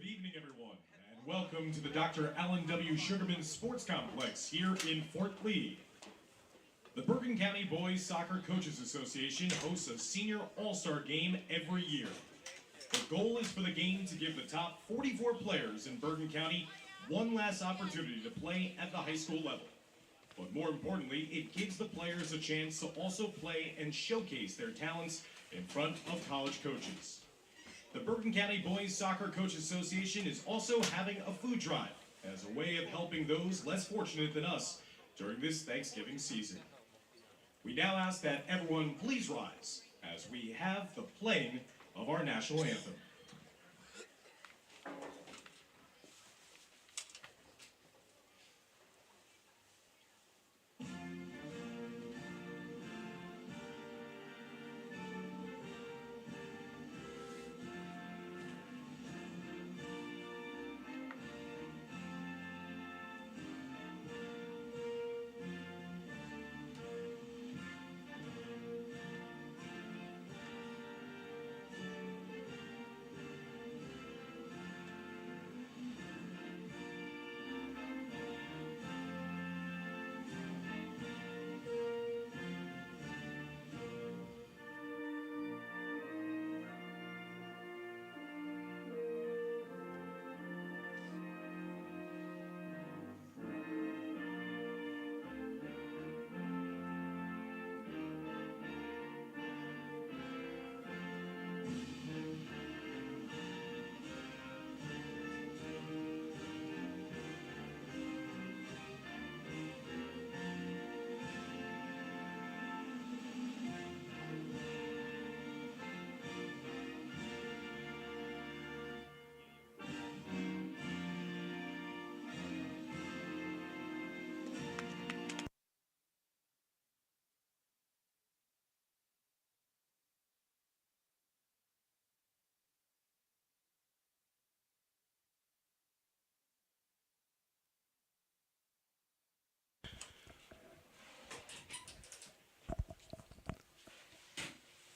evening, everyone, and welcome to the Dr. Alan W. Sugarman Sports Complex here in Fort Lee. The Bergen County Boys Soccer Coaches Association hosts a senior all-star game every year. The goal is for the game to give the top 44 players in Bergen County one last opportunity to play at the high school level. But more importantly, it gives the players a chance to also play and showcase their talents in front of college coaches. The Bergen County Boys Soccer Coaches Association is also having a food drive as a way of helping those less fortunate than us during this Thanksgiving season. We now ask that everyone please rise as we have the playing of our national anthem.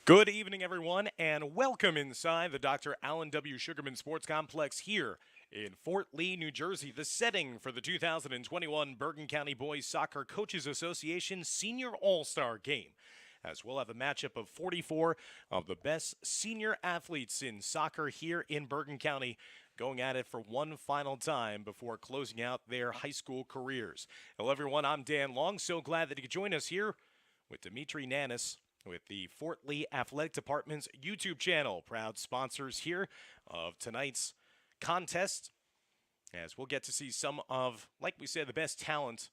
Good evening, everyone, and welcome inside the Dr. Alan W. Sugarman Sports Complex here in Fort Lee, New Jersey, the setting for the 2021 Bergen County Boys Soccer Coaches Association Senior All-Star Game, as we'll have a matchup of 44 of the best senior athletes in soccer here in Bergen County going at it for one final time before closing out their high school careers. Hello, everyone. I'm Dan Long. So glad that you could join us here with Dimitri Nanis with the Fort Lee Athletic Department's YouTube channel, proud sponsors here of tonight's contest, as we'll get to see some of, like we said, the best talent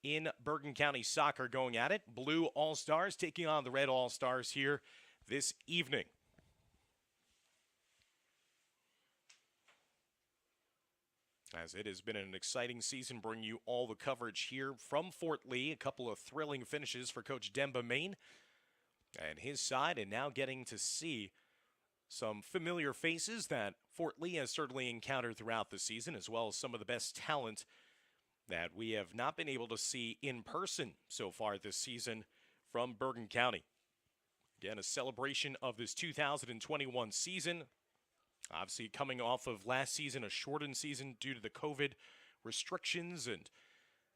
in Bergen County soccer going at it. Blue All-Stars taking on the Red All-Stars here this evening. As it has been an exciting season, bringing you all the coverage here from Fort Lee. A couple of thrilling finishes for Coach Demba Main and his side, and now getting to see some familiar faces that Fort Lee has certainly encountered throughout the season, as well as some of the best talent that we have not been able to see in person so far this season from Bergen County. Again, a celebration of this 2021 season. Obviously coming off of last season, a shortened season due to the COVID restrictions, and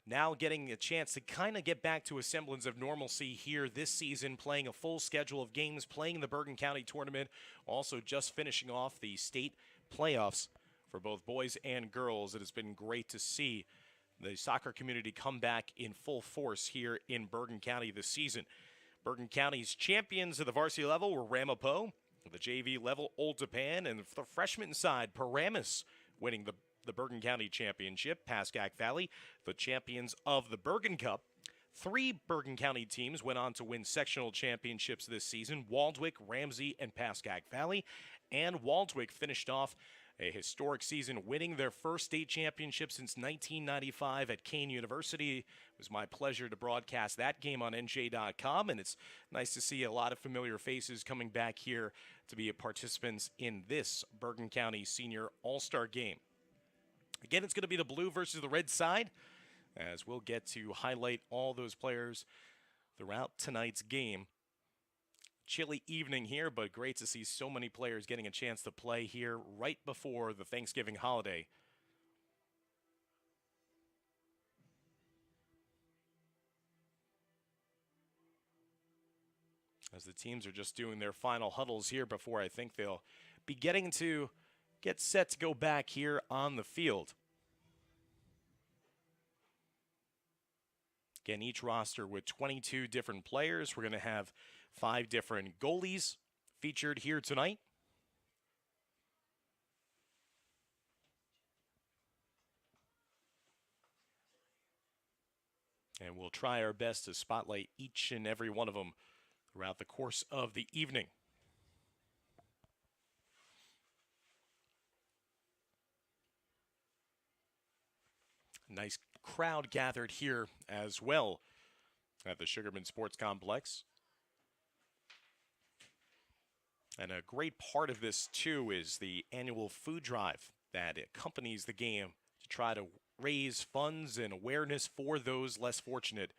now getting a chance to kind of get back to a semblance of normalcy here this season, playing a full schedule of games, playing the Bergen County tournament, also just finishing off the state playoffs for both boys and girls. It has been great to see the soccer community come back in full force here in Bergen County this season. Bergen County's champions at the varsity level were Ramapo, the JV level Old Japan, and the freshman side, Paramus, winning the Bergen County Championship. Pascack Valley, the champions of the Bergen Cup. 3 Bergen County teams went on to win sectional championships this season: Waldwick, Ramsey, and Pascack Valley. And Waldwick finished off a historic season, winning their first state championship since 1995 at Kane University. It was my pleasure to broadcast that game on NJ.com, and it's nice to see a lot of familiar faces coming back here to be participants in this Bergen County Senior All-Star Game. Again, it's going to be the blue versus the red side, as we'll get to highlight all those players throughout tonight's game. chilly evening here, but great to see so many players getting a chance to play here right before the Thanksgiving holiday. As the teams are just doing their final huddles here before I think they'll be getting to get set to go back here on the field. Again, each roster with 22 different players. We're going to have 5 different goalies featured here tonight. And we'll try our best to spotlight each and every one of them throughout the course of the evening. Nice crowd gathered here as well at the Sugarman Sports Complex. And a great part of this, too, is the annual food drive that accompanies the game to try to raise funds and awareness for those less fortunate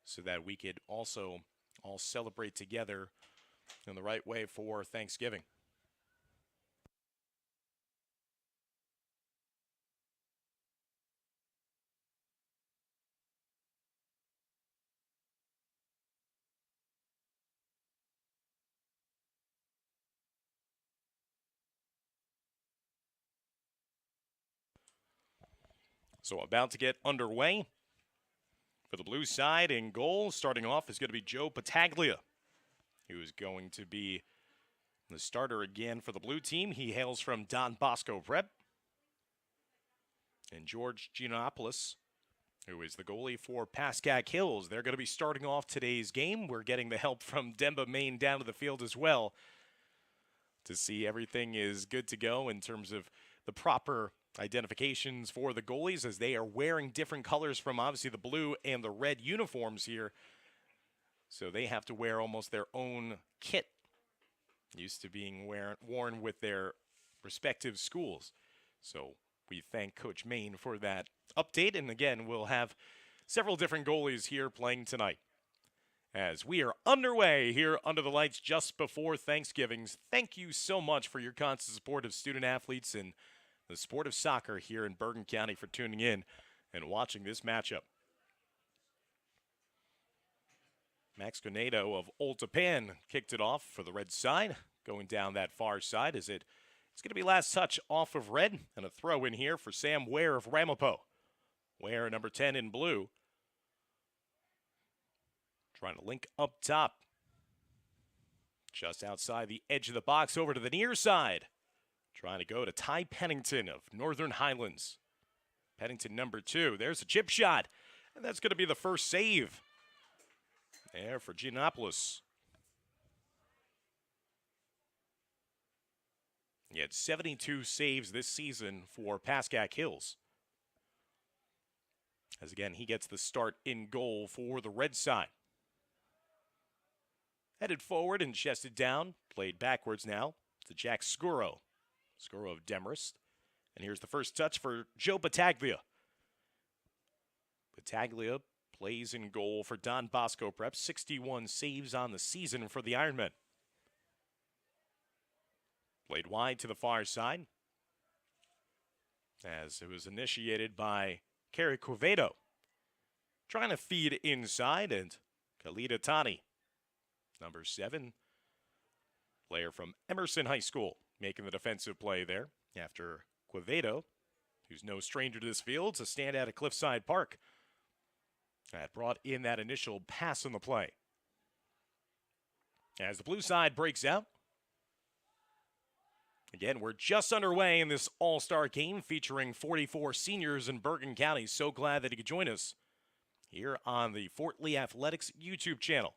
so that we could also all celebrate together in the right way for Thanksgiving. So about to get underway. For the blue side, in goal, starting off is going to be Joe Battaglia, who is going to be the starter again for the blue team. He hails from Don Bosco Prep. And George Giannopoulos, who is the goalie for Pascack Hills. They're going to be starting off today's game. We're getting the help from Demba Maine down to the field as well to see everything is good to go in terms of the proper identifications for the goalies, as they are wearing different colors from obviously the blue and the red uniforms here. So they have to wear almost their own kit, used to being worn with their respective schools. So we thank Coach Maine for that update. And again, we'll have several different goalies here playing tonight as we are underway here under the lights just before Thanksgiving. Thank you so much for your constant support of student athletes and the sport of soccer here in Bergen County, for tuning in and watching this matchup. Max Ganado of Old Japan kicked it off for the red side, going down that far side as it's going to be last touch off of red, and a throw in here for Sam Ware of Ramapo. Ware, number 10 in blue, trying to link up top. Just outside the edge of the box, over to the near side. Trying to go to Ty Pennington of Northern Highlands. Pennington, number 2. There's a chip shot. And that's going to be the first save there for Giannopoulos. He had 72 saves this season for Pascack Hills. As again, he gets the start in goal for the red side. Headed forward and chested down. Played backwards now to Jack Scuro. Scuro of Demarest. And here's the first touch for Joe Battaglia. Battaglia plays in goal for Don Bosco Prep. 61 saves on the season for the Ironmen. Played wide to the far side, as it was initiated by Kerry Quevedo. Trying to feed inside, and Khalida Tani, number 7, player from Emerson High School, making the defensive play there after Quevedo, who's no stranger to this field, to stand out at Cliffside Park. That brought in that initial pass on the play. As the blue side breaks out. Again, we're just underway in this all-star game featuring 44 seniors in Bergen County. So glad that you could join us here on the Fort Lee Athletics YouTube channel.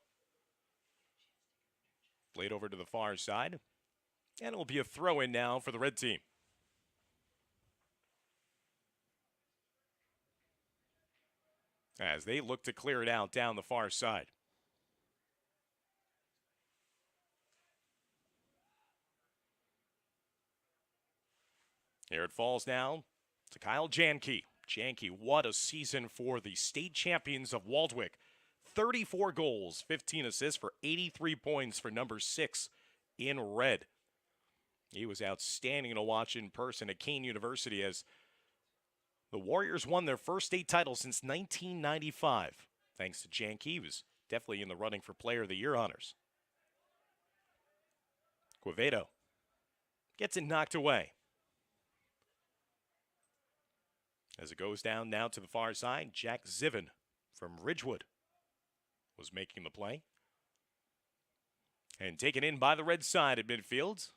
Played over to the far side. And it will be a throw-in now for the red team. As they look to clear it out down the far side. Here it falls now to Kyle Janke. Janke, what a season for the state champions of Waldwick. 34 goals, 15 assists for 83 points for number 6 in red. He was outstanding to watch in person at Kean University as the Warriors won their first state title since 1995. Thanks to Janke, he was definitely in the running for Player of the Year honors. Quevedo gets it knocked away. As it goes down now to the far side, Jack Zivin from Ridgewood was making the play. And taken in by the red side at midfield.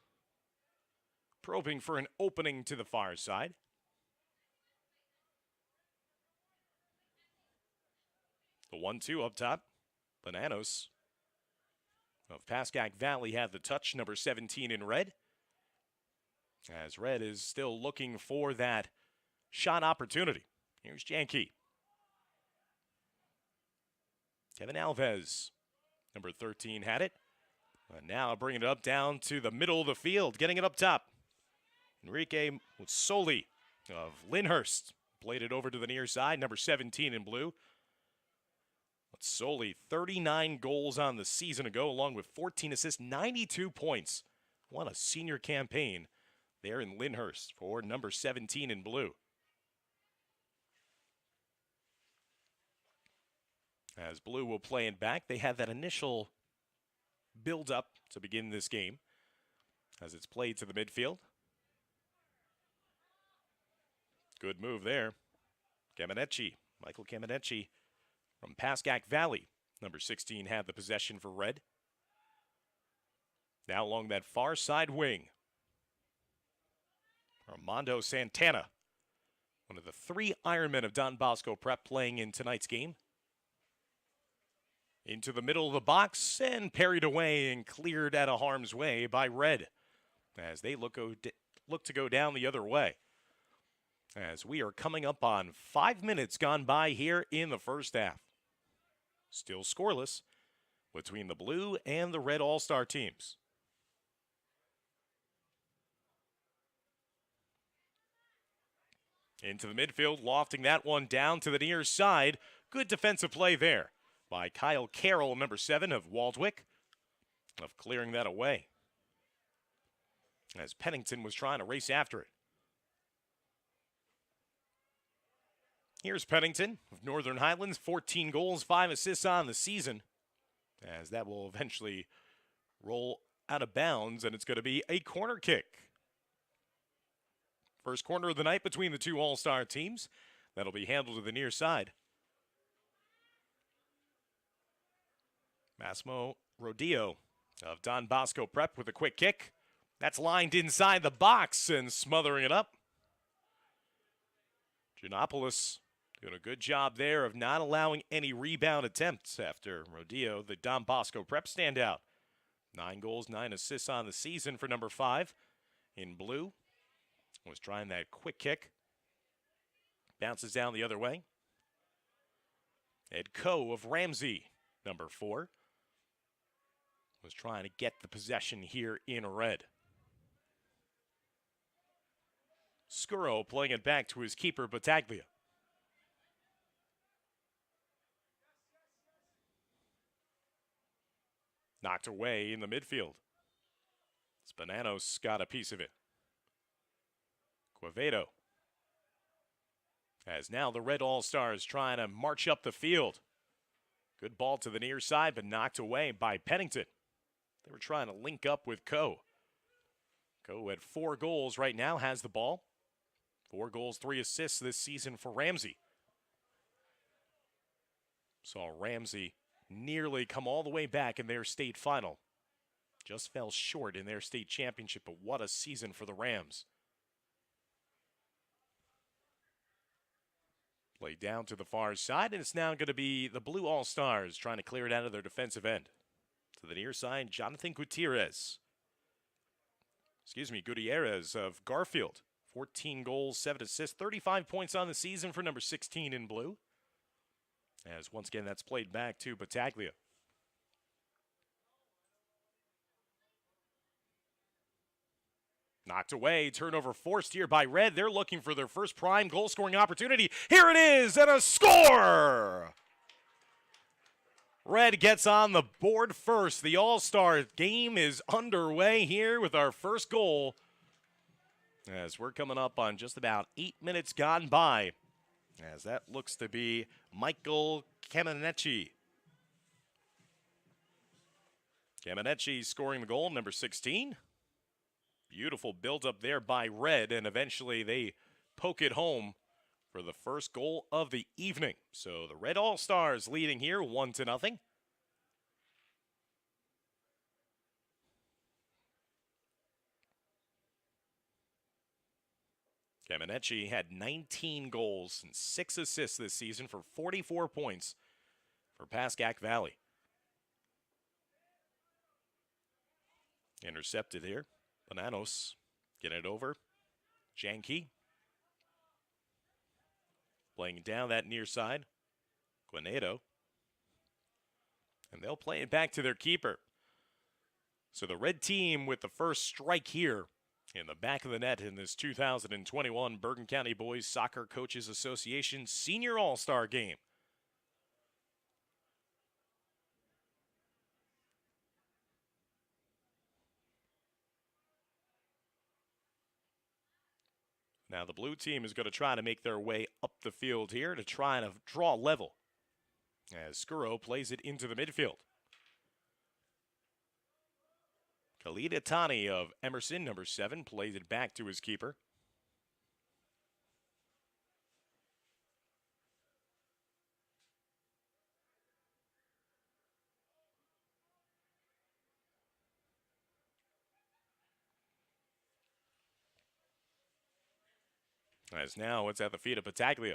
Probing for an opening to the far side. The 1-2 up top. Bananos of Pascack Valley had the touch, number 17 in red. As red is still looking for that shot opportunity. Here's Janke. Kevin Alves, number 13, had it. And now bringing it up down to the middle of the field, getting it up top. Enrique Mutsoli of Lyndhurst played it over to the near side, number 17 in blue. Mutsoli, 39 goals on the season ago, along with 14 assists, 92 points. What a senior campaign there in Lyndhurst for number 17 in blue. As blue will play it back, they had that initial build-up to begin this game as it's played to the midfield. Good move there. Michael Caminecci from Pascack Valley. Number 16 had the possession for red. Now along that far side wing, Armando Santana, one of the 3 Ironmen of Don Bosco Prep playing in tonight's game. Into the middle of the box and parried away and cleared out of harm's way by red as they look to go down the other way. As we are coming up on 5 minutes gone by here in the first half. Still scoreless between the blue and the red all-star teams. Into the midfield, lofting that one down to the near side. Good defensive play there by Kyle Carroll, number 7 of Waldwick, of clearing that away as Pennington was trying to race after it. Here's Pennington of Northern Highlands, 14 goals, 5 assists on the season, as that will eventually roll out of bounds, and it's going to be a corner kick. First corner of the night between the 2 all-star teams. That'll be handled to the near side. Massimo Rodillo of Don Bosco Prep with a quick kick. That's lined inside the box and smothering it up. Giannopoulos doing a good job there of not allowing any rebound attempts after Rodillo, the Don Bosco Prep standout. 9 goals, 9 assists on the season for number 5 in blue. Was trying that quick kick. Bounces down the other way. Ed Coe of Ramsey, number 4. Was trying to get the possession here in red. Scuro playing it back to his keeper, Battaglia. Knocked away in the midfield. Spananos got a piece of it. Quevedo. As now the Red All-Stars trying to march up the field. Good ball to the near side, but knocked away by Pennington. They were trying to link up with Coe. Coe had 4 goals right now, has the ball. 4 goals, 3 assists this season for Ramsey. Saw Ramsey nearly come all the way back in their state final. Just fell short in their state championship, but what a season for the Rams. Play down to the far side, and it's now going to be the Blue All-Stars trying to clear it out of their defensive end. To the near side, Jonathan Gutierrez. Gutierrez of Garfield. 14 goals, 7 assists, 35 points on the season for number 16 in blue. As once again, that's played back to Battaglia. Knocked away, turnover forced here by Red. They're looking for their first prime goal-scoring opportunity. Here it is, and a score! Red gets on the board first. The All-Star game is underway here with our first goal, as we're coming up on just about 8 minutes gone by, as that looks to be Michael Kamenechi. Kamenechi scoring the goal, number 16. Beautiful build-up there by Red, and eventually they poke it home for the first goal of the evening. So the Red All-Stars leading here 1-0. Kamenechi had 19 goals and 6 assists this season for 44 points for Pascack Valley. Intercepted here. Bananos getting it over. Janke playing down that near side. Guinedo. And they'll play it back to their keeper. So the red team with the first strike here in the back of the net in this 2021 Bergen County Boys Soccer Coaches Association Senior All-Star Game. Now the blue team is going to try to make their way up the field here to try and draw level, as Skuro plays it into the midfield. Khalid Atani of Emerson, number 7, plays it back to his keeper. As now it's at the feet of Battaglia.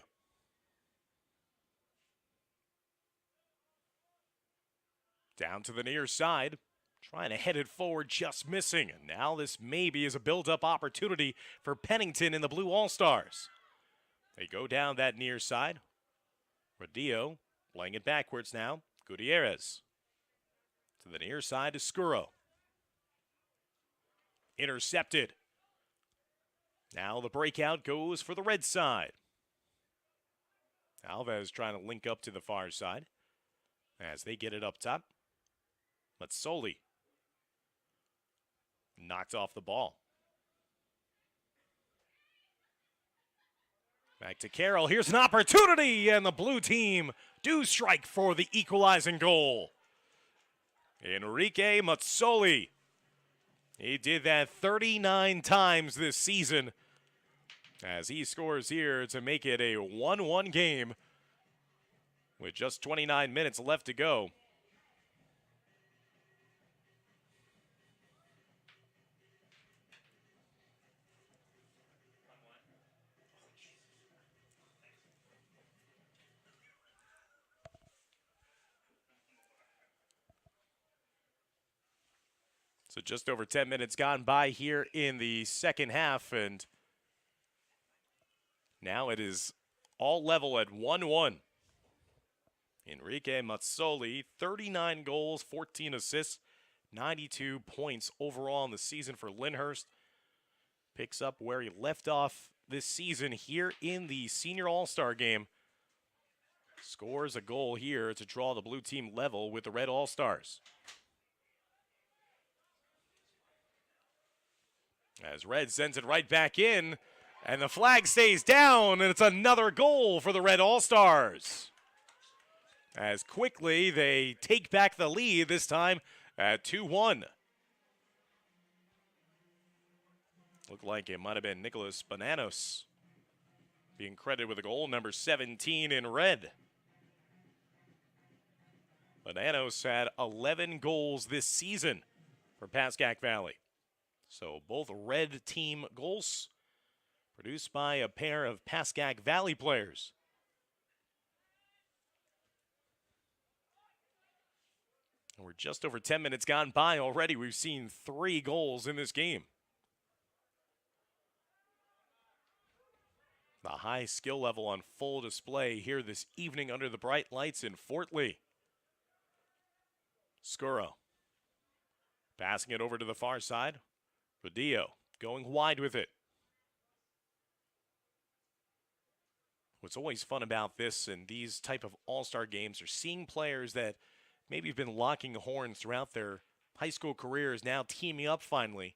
Down to the near side. Trying to head it forward, just missing. And now this maybe is a build-up opportunity for Pennington and the Blue All-Stars. They go down that near side. Rodillo playing it backwards now. Gutierrez to the near side to Skuro. Intercepted. Now the breakout goes for the red side. Alves trying to link up to the far side as they get it up top. Matsoli knocked off the ball. Back to Carroll. Here's an opportunity, and the blue team do strike for the equalizing goal. Enrique Matsoli. He did that 39 times this season, as he scores here to make it a 1-1 game with just 29 minutes left to go. So just over 10 minutes gone by here in the second half, and now it is all level at 1-1. Enrique Matsoli, 39 goals, 14 assists, 92 points overall in the season for Lyndhurst. Picks up where he left off this season here in the Senior All-Star Game. Scores a goal here to draw the blue team level with the Red All-Stars. As Red sends it right back in, and the flag stays down, and it's another goal for the Red All-Stars. As quickly they take back the lead, this time at 2-1. Looked like it might have been Nicholas Bananos being credited with a goal, number 17 in red. Bananos had 11 goals this season for Pascack Valley. So both red team goals produced by a pair of Pascack Valley players. And we're just over 10 minutes gone by already. We've seen 3 goals in this game. The high skill level on full display here this evening under the bright lights in Fort Lee. Skuro passing it over to the far side. Rodillo going wide with it. What's always fun about this and these type of all-star games are seeing players that maybe have been locking horns throughout their high school careers, now teaming up finally.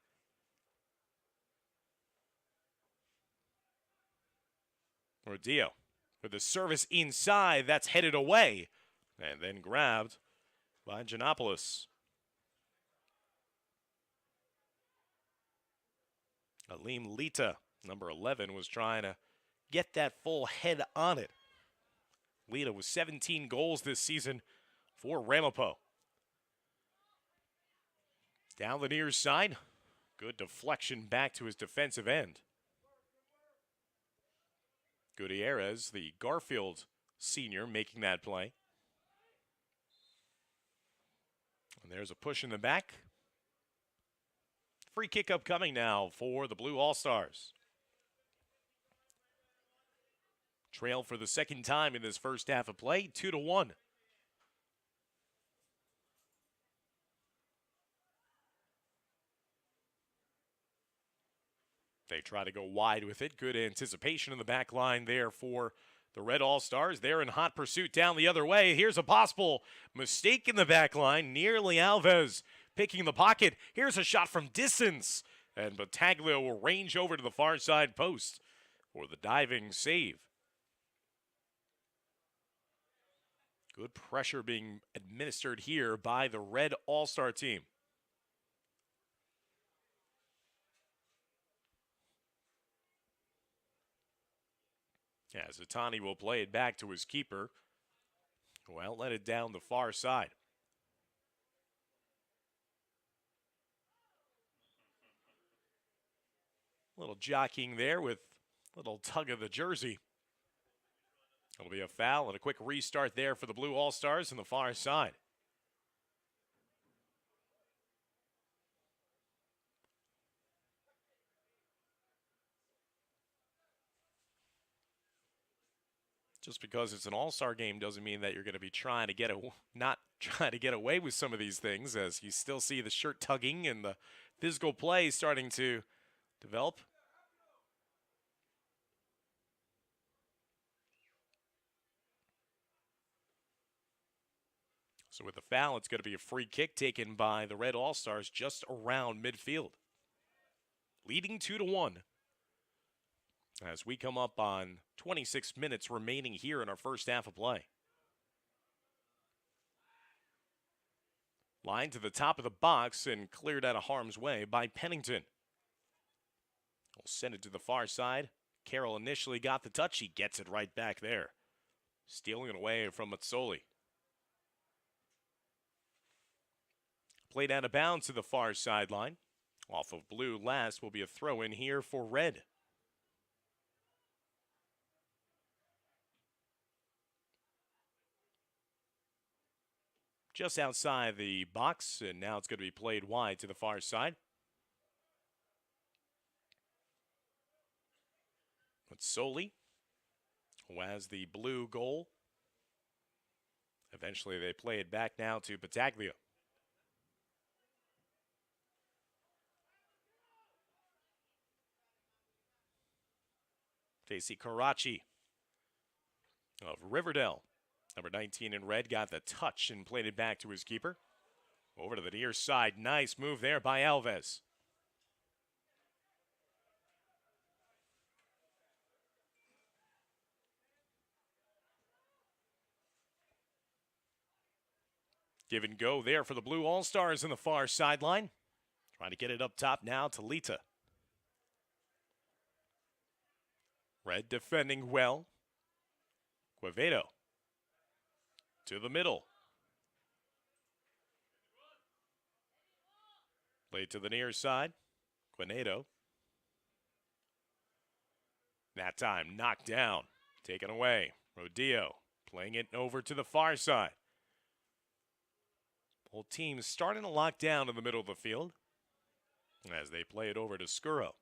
Rodeo with the service inside, that's headed away, and then grabbed by Giannopoulos. Alim Lita, number 11, was trying to get that full head on it. Lita with 17 goals this season for Ramapo. Down the near side, good deflection back to his defensive end. Gutierrez, the Garfield senior, making that play. And there's a push in the back. Free kick upcoming now for the Blue All-Stars. Trail for the second time in this first half of play, 2-1. They try to go wide with it. Good anticipation in the back line there for the Red All-Stars. They're in hot pursuit down the other way. Here's a possible mistake in the back line. Nearly Alves picking the pocket. Here's a shot from distance. And Battaglia will range over to the far side post for the diving save. Good pressure being administered here by the Red All-Star team. Yeah, Zatani will play it back to his keeper. Well, let it down the far side. Little jockeying there with a little tug of the jersey. It'll be a foul and a quick restart there for the Blue All-Stars on the far side. Just because it's an all-star game doesn't mean that you're going to be trying to not trying to get away with some of these things, as you still see the shirt tugging and the physical play starting to develop. So with the foul, it's going to be a free kick taken by the Red All-Stars just around midfield. Leading 2-1. As we come up on 26 minutes remaining here in our first half of play. Line to the top of the box and cleared out of harm's way by Pennington. We'll send it to the far side. Carroll initially got the touch. He gets it right back there. Stealing it away from Mazzoli. Played out of bounds to the far sideline. Off of blue last will be a throw in here for red. Just outside the box, and now it's going to be played wide to the far side. Mazzoli, who has the blue goal. Eventually they play it back now to Battaglia. Facey Karachi of Riverdale. Number 19 in red got the touch and played it back to his keeper. Over to the near side. Nice move there by Alves. Give and go there for the Blue All-Stars in the far sideline. Trying to get it up top now to Lita. Red defending well. Quevedo. To the middle. Played to the near side. Quevedo. That time knocked down. Taken away. Rodeo playing it over to the far side. Both teams starting to lock down in the middle of the field as they play it over to Scurro.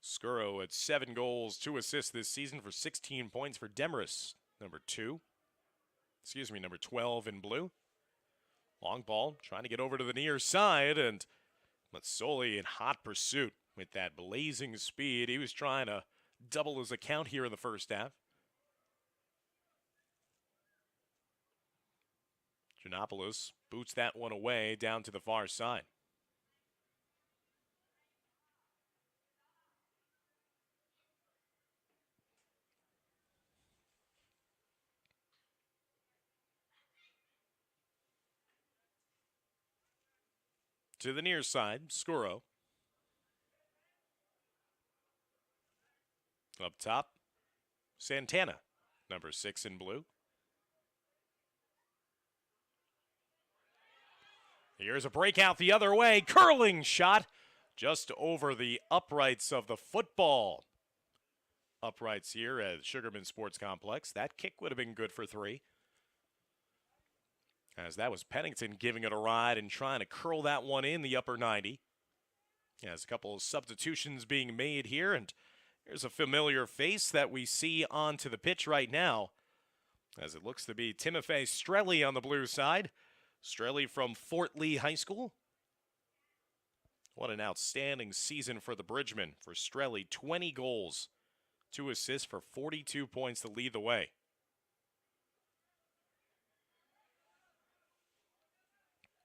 Scurro at 7 goals, 2 assists this season for 16 points for Demarest. Number 12 in blue. Long ball, trying to get over to the near side, and Mazzoli in hot pursuit with that blazing speed. He was trying to double his account here in the first half. Giannopoulos boots that one away down to the far side. To the near side, Scuro. Up top, Santana, number 6 in blue. Here's a breakout the other way. Curling shot just over the uprights of the football. Uprights here at Sugarman Sports Complex. That kick would have been good for 3. As that was Pennington giving it a ride and trying to curl that one in the upper 90. As a couple of substitutions being made here, and here's a familiar face that we see onto the pitch right now, as it looks to be Timofey Strelli on the blue side. Strelli from Fort Lee High School. What an outstanding season for the Bridgemen. For Strelli, 20 goals, 2 assists for 42 points to lead the way.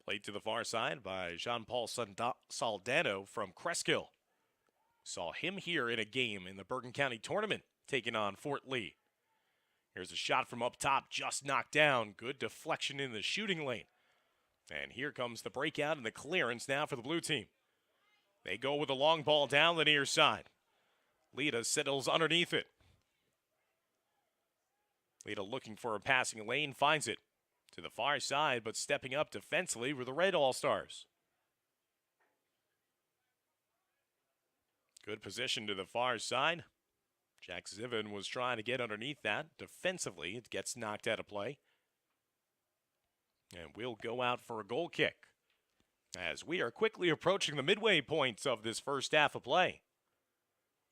Played to the far side by Jean-Paul Saldano from Cresskill. Saw him here in a game in the Bergen County tournament, taking on Fort Lee. Here's a shot from up top, just knocked down. Good deflection in the shooting lane. And here comes the breakout and the clearance now for the blue team. They go with a long ball down the near side. Lita settles underneath it. Lita looking for a passing lane, finds it. To the far side, but stepping up defensively were the Red All-Stars. Good position to the far side. Jack Zivin was trying to get underneath that. Defensively, it gets knocked out of play. And we'll go out for a goal kick, as we are quickly approaching the midway points of this first half of play.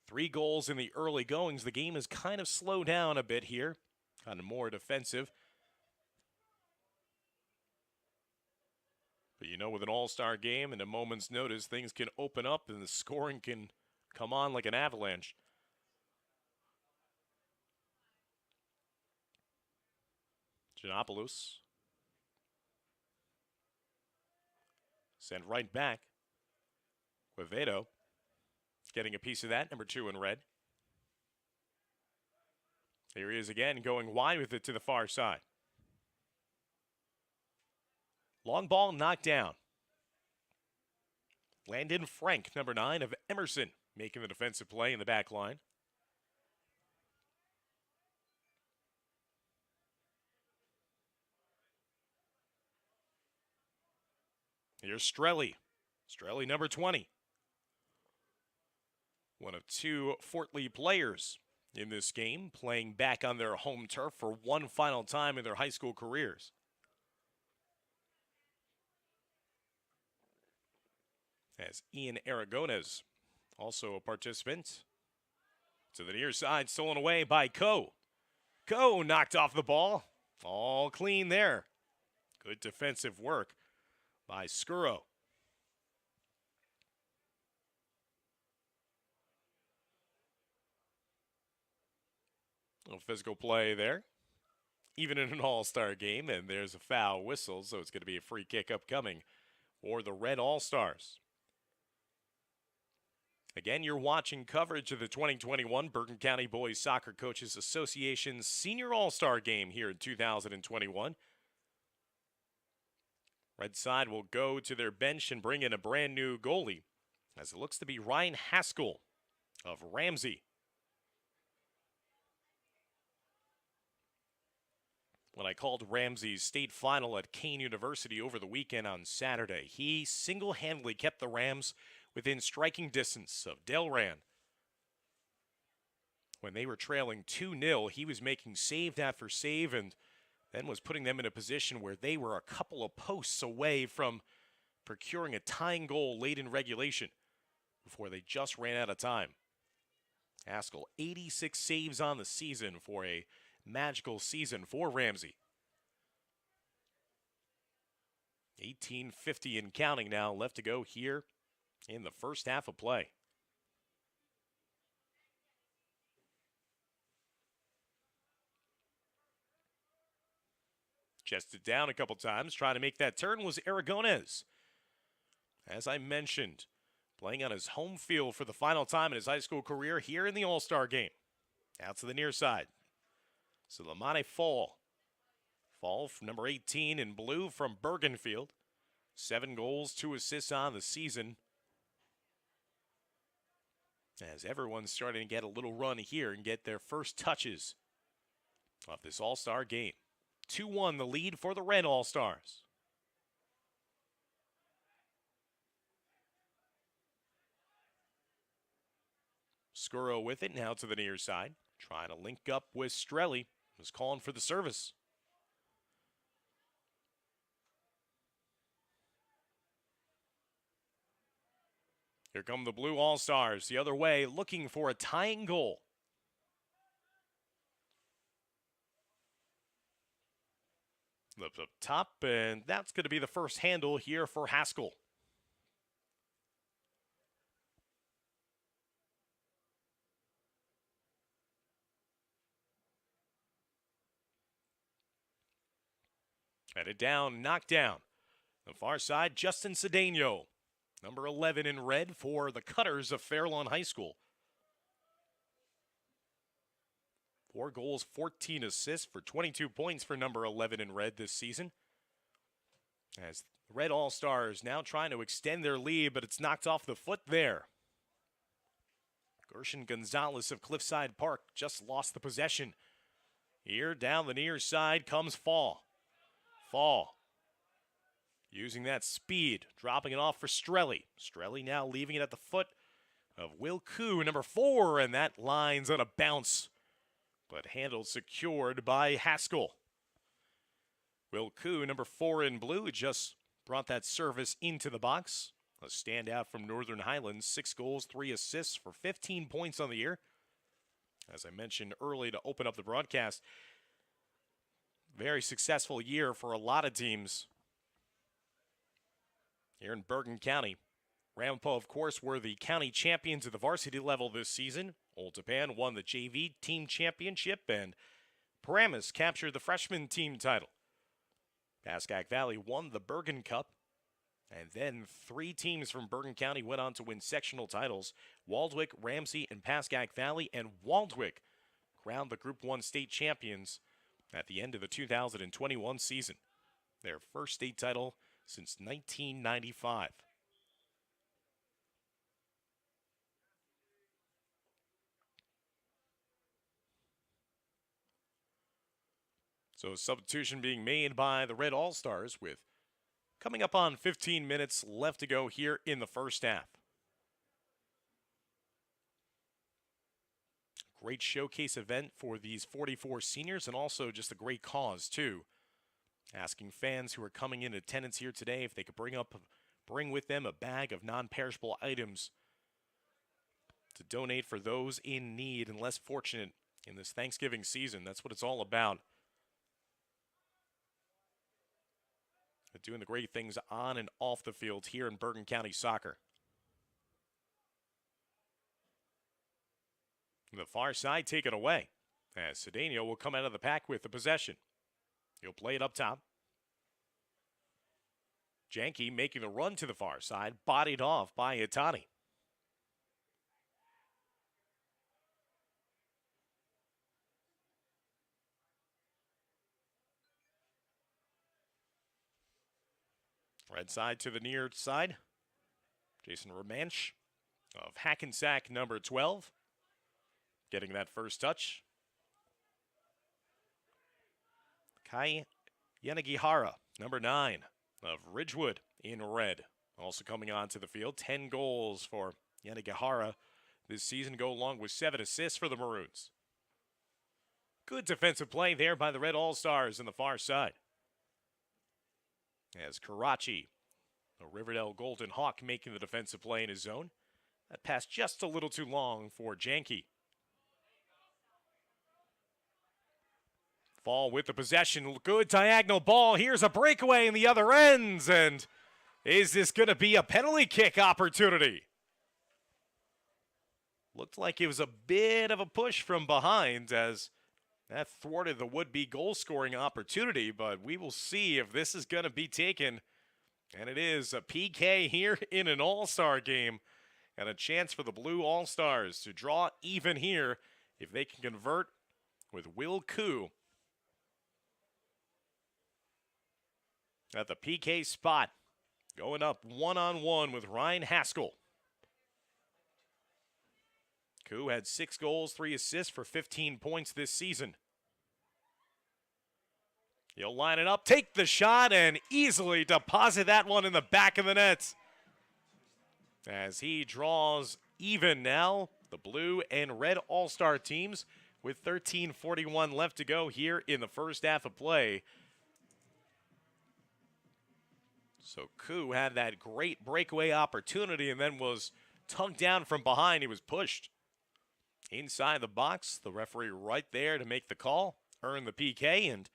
3 goals in the early goings. The game has kind of slowed down a bit here. Kind of more defensive. But you know, with an all-star game and a moment's notice, things can open up and the scoring can come on like an avalanche. Giannopoulos. Sent right back. Quevedo getting a piece of that, number 2 in red. Here he is again, going wide with it to the far side. Long ball knocked down. Landon Frank, number 9 of Emerson, making the defensive play in the back line. Here's Strelli. Strelli, number 20. One of 2 Fort Lee players in this game, playing back on their home turf for one final time in their high school careers. As Ian Aragones, also a participant. To the near side, stolen away by Coe. Coe knocked off the ball. All clean there. Good defensive work by Scuro. Little physical play there. Even in an all-star game, and there's a foul whistle, so it's going to be a free kick upcoming for the Red All-Stars. Again, you're watching coverage of the 2021 Bergen County Boys Soccer Coaches Association Senior All-Star Game here in 2021. Red side will go to their bench and bring in a brand new goalie, as it looks to be Ryan Haskell of Ramsey. When I called Ramsey's state final at Kane University over the weekend on Saturday, he single-handedly kept the Rams within striking distance of Delran. When they were trailing 2-0, he was making save after save and then was putting them in a position where they were a couple of posts away from procuring a tying goal late in regulation before they just ran out of time. Haskell, 86 saves on the season for a magical season for Ramsey. 18:50 and counting now left to go here in the first half of play. Chested down a couple times, trying to make that turn was Aragonés. As I mentioned, playing on his home field for the final time in his high school career here in the All-Star game. Out to the near side. Sulemane Fall. Fall from number 18 in blue from Bergen field. 7 goals, 2 assists on the season. As everyone's starting to get a little run here and get their first touches of this All-Star game. 2-1 the lead for the Red All-Stars. Scurro with it now to the near side. Trying to link up with Strelli. Was calling for the service. Here come the Blue All-Stars the other way, looking for a tying goal. Lips up top, and that's going to be the first handle here for Haskell. Headed down, knocked down. The far side, Justin Cedeno, number 11 in red for the Cutters of Fairlawn High School. 4 goals, 14 assists for 22 points for number 11 in red this season. As the Red All-Stars now trying to extend their lead, but it's knocked off the foot there. Gershon Gonzalez of Cliffside Park just lost the possession. Here down the near side comes Fall. Fall using that speed, dropping it off for Strelli. Strelli now leaving it at the foot of Will Koo, number 4, and that line's on a bounce, but handled, secured by Haskell. Will Koo, number 4 in blue, just brought that service into the box. A standout from Northern Highlands, 6 goals, 3 assists for 15 points on the year. As I mentioned early to open up the broadcast, very successful year for a lot of teams here in Bergen County. Ramapo, of course, were the county champions at the varsity level this season. Old Japan won the JV team championship, and Paramus captured the freshman team title. Pascack Valley won the Bergen Cup, and then 3 teams from Bergen County went on to win sectional titles. Waldwick, Ramsey, and Pascack Valley, and Waldwick crowned the Group 1 state champions at the end of the 2021 season. Their first state title since 1995. So substitution being made by the Red All-Stars with coming up on 15 minutes left to go here in the first half. Great showcase event for these 44 seniors, and also just a great cause too. Asking fans who are coming in attendance here today if they could bring with them a bag of non-perishable items to donate for those in need and less fortunate in this Thanksgiving season. That's what it's all about. But doing the great things on and off the field here in Bergen County soccer. The far side taken away as Cedeno will come out of the pack with the possession. He'll play it up top. Janke making the run to the far side, bodied off by Itani. Red side to the near side. Jason Romanch of Hackensack, number 12. Getting that first touch. Kai Yanagihara, number 9 of Ridgewood in red. Also coming onto the field. 10 goals for Yanagihara this season. Go along with 7 assists for the Maroons. Good defensive play there by the Red All-Stars in the far side. As Karachi, a Riverdale Golden Hawk, making the defensive play in his zone. That pass just a little too long for Janke. Fall with the possession. Good diagonal ball. Here's a breakaway in the other ends. And is this going to be a penalty kick opportunity? Looked like it was a bit of a push from behind as That thwarted the would-be goal-scoring opportunity, but we will see if this is going to be taken. And it is a PK here in an All-Star game. And a chance for the Blue All-Stars to draw even here if they can convert with Will Koo at the PK spot, going up one-on-one with Ryan Haskell. Koo had 6 goals, 3 assists for 15 points this season. He'll line it up, take the shot, and easily deposit that one in the back of the net. As he draws even now, the blue and red all-star teams with 13:41 left to go here in the first half of play. So Koo had that great breakaway opportunity and then was tugged down from behind. He was pushed inside the box. The referee right there to make the call, earn the PK, and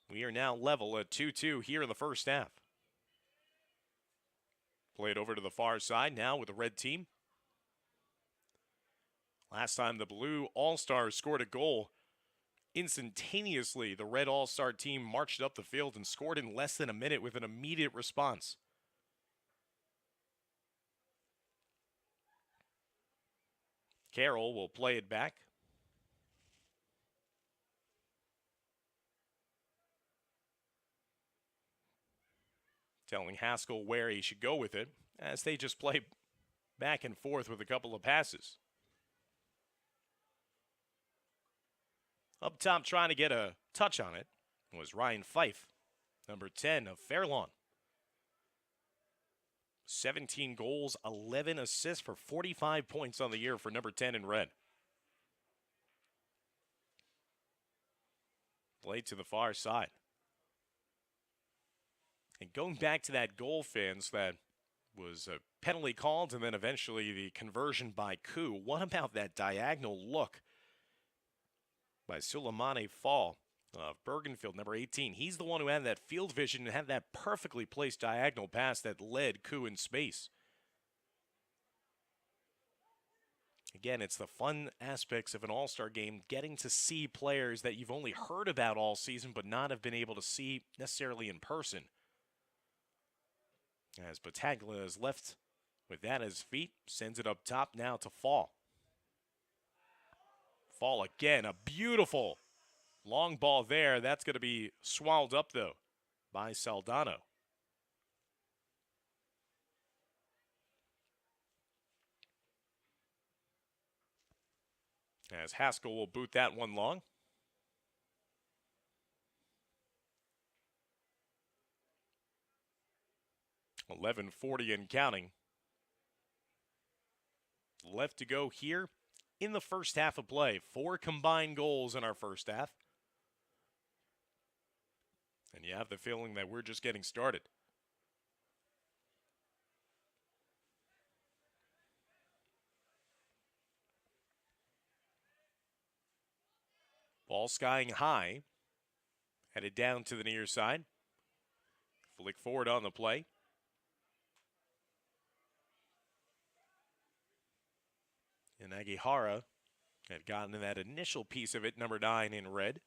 we are now level at 2-2 here in the first half. Played over to the far side now with the red team. Last time the blue all-stars scored a goal, instantaneously the red all-star team marched up the field and scored in less than a minute with an immediate response. Carroll will play it back. Telling Haskell where he should go with it as they just play back and forth with a couple of passes. Up top trying to get a touch on it was Ryan Fife, number 10 of Fairlawn. 17 goals, 11 assists for 45 points on the year for number 10 in red. Played to the far side. And going back to that goal, fans, that was a penalty called and then eventually the conversion by Koo. What about that diagonal look by Suleimane Fall of Bergenfield, number 18? He's the one who had that field vision and had that perfectly placed diagonal pass that led Koo in space. Again, it's the fun aspects of an all-star game, getting to see players that you've only heard about all season but not have been able to see necessarily in person. As Battaglia is left with that at his feet, sends it up top now to Fall. Fall again, a beautiful long ball there. That's going to be swallowed up, though, by Saldano. As Haskell will boot that one long. .11:40 and counting. Left to go here in the first half of play. 4 combined goals in our first half. And you have the feeling that we're just getting started. Ball skying high. Headed down to the near side. Flick forward on the play. And Agihara had gotten in that initial piece of it, number 9 in red.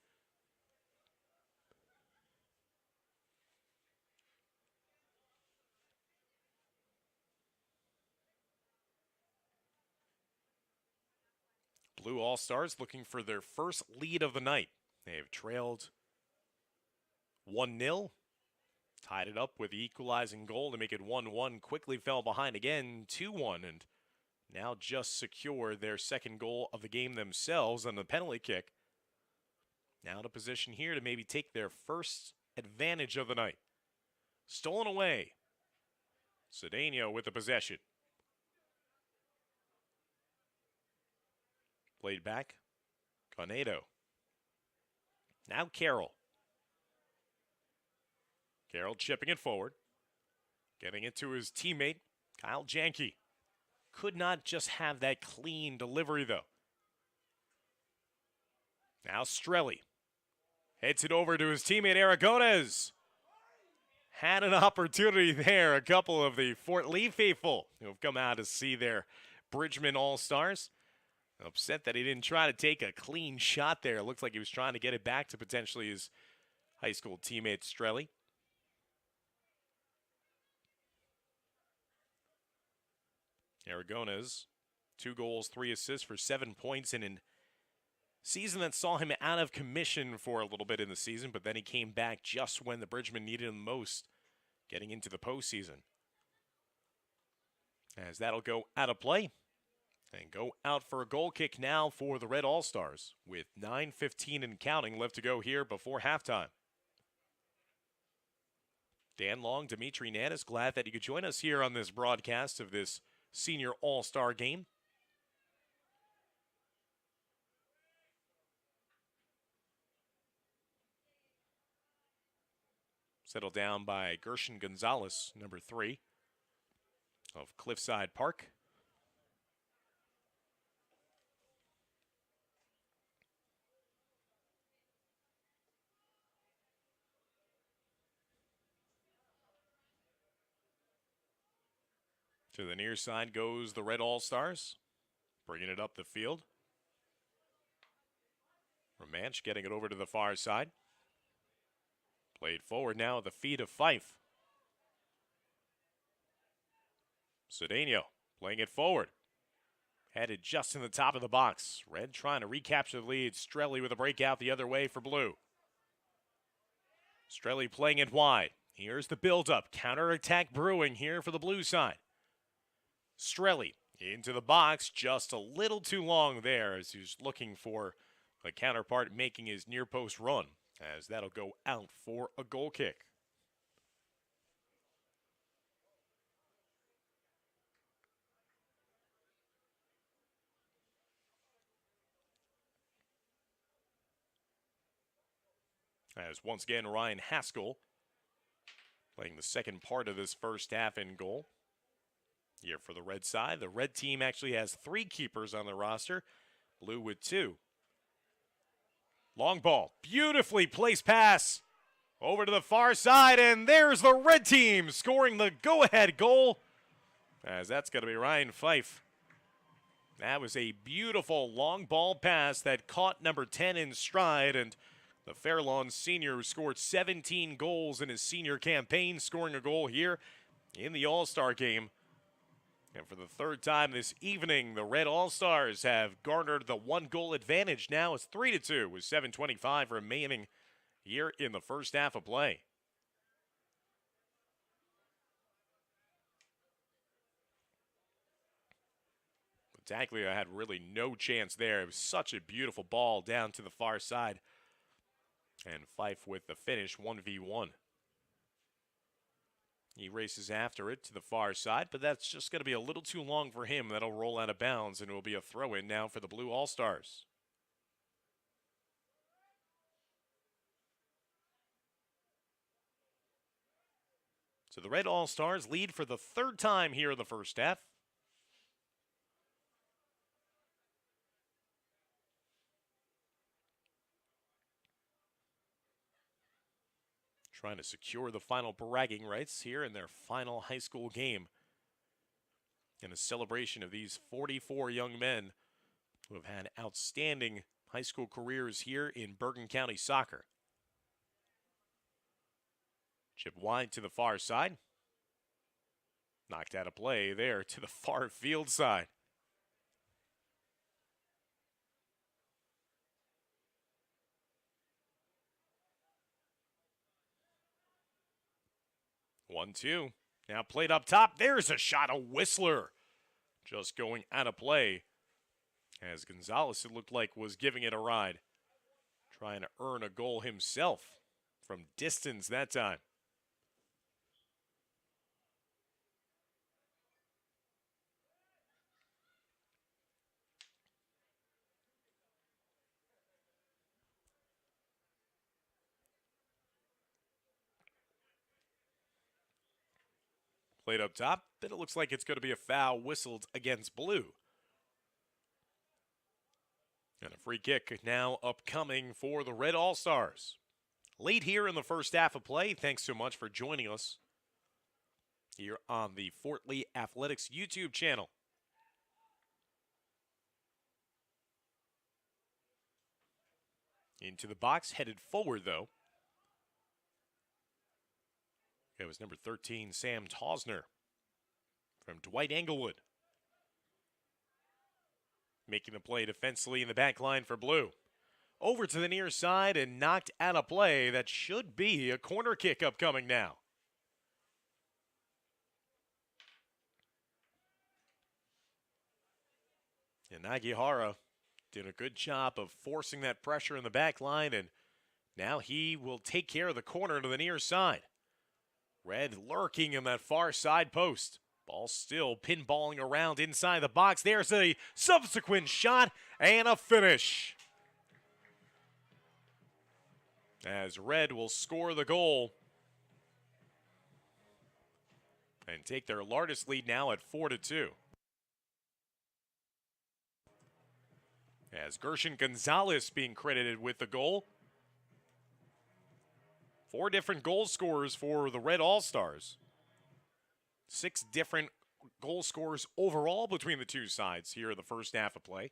Blue All-Stars looking for their first lead of the night. They have trailed 1-0, tied it up with the equalizing goal to make it 1-1, quickly fell behind again, 2-1, and now just secure their second goal of the game themselves on the penalty kick. Now in a position here to maybe take their first advantage of the night. Stolen away. Cedeno with the possession. Played back. Conedo. Now Carroll. Carroll chipping it forward. Getting it to his teammate, Kyle Janke. Could not just have that clean delivery, though. Now Strelly heads it over to his teammate Aragones. Had an opportunity there. A couple of the Fort Lee faithful who have come out to see their Bridgman All-Stars. Upset that he didn't try to take a clean shot there. It looks like he was trying to get it back to potentially his high school teammate Strelly. Aragones, 2 goals, 3 assists for 7 points in a season that saw him out of commission for a little bit in the season, but then he came back just when the Bridgemen needed him most, getting into the postseason. As that'll go out of play and go out for a goal kick now for the Red All-Stars with 9:15 and counting left to go here before halftime. Dan Long, Dimitri Nanis, glad that you could join us here on this broadcast of this Senior All-Star game. Settled down by Gershon Gonzalez, number 3 of Cliffside Park. To the near side goes the Red All-Stars, bringing it up the field. Romanch getting it over to the far side. Played forward now at the feet of Fife. Cedeno playing it forward. Headed just in the top of the box. Red trying to recapture the lead. Strelly with a breakout the other way for Blue. Strelly playing it wide. Here's the build-up. Counter-attack brewing here for the Blue side. Strelly into the box, just a little too long there as he's looking for a counterpart making his near post run, as that'll go out for a goal kick. As once again Ryan Haskell playing the second part of this first half in goal. Here for the red side. The red team actually has 3 keepers on the roster. Blue with 2. Long ball. Beautifully placed pass. Over to the far side. And there's the red team scoring the go-ahead goal. As that's going to be Ryan Fife. That was a beautiful long ball pass that caught number 10 in stride. And the Fairlawn senior who scored 17 goals in his senior campaign, scoring a goal here in the All-Star game. And for the 3rd time this evening, the Red All-Stars have garnered the 1-goal advantage. Now it's 3-2 with 7:25 remaining here in the first half of play. Battaglia had really no chance there. It was such a beautiful ball down to the far side. And Fife with the finish, 1v1. He races after it to the far side, but that's just going to be a little too long for him. That'll roll out of bounds, and it will be a throw-in now for the Blue All-Stars. So the Red All-Stars lead for the 3rd time here in the first half. Trying to secure the final bragging rights here in their final high school game. In a celebration of these 44 young men who have had outstanding high school careers here in Bergen County soccer. Chip wide to the far side. Knocked out of play there to the far field side. One-two. Now played up top. There's a shot, a whistler. Just going out of play. As Gonzalez, it looked like, was giving it a ride. Trying to earn a goal himself from distance that time. Played up top, but it looks like it's going to be a foul whistled against Blue. And a free kick now upcoming for the Red All-Stars. Late here in the first half of play. Thanks so much for joining us here on the Fort Lee Athletics YouTube channel. Into the box, headed forward, though. It was number 13, Sam Tosner from Dwight Englewood. Making the play defensively in the back line for Blue. Over to the near side and knocked out of play. That should be a corner kick upcoming now. And Nagihara did a good job of forcing that pressure in the back line, and now he will take care of the corner to the near side. Red lurking in that far side post. Ball still pinballing around inside the box. There's a subsequent shot and a finish. As Red will score the goal and take their largest lead now at 4-2. As Gershon Gonzalez being credited with the goal. 4 different goal scorers for the Red All-Stars. 6 different goal scorers overall between the two sides here in the first half of play.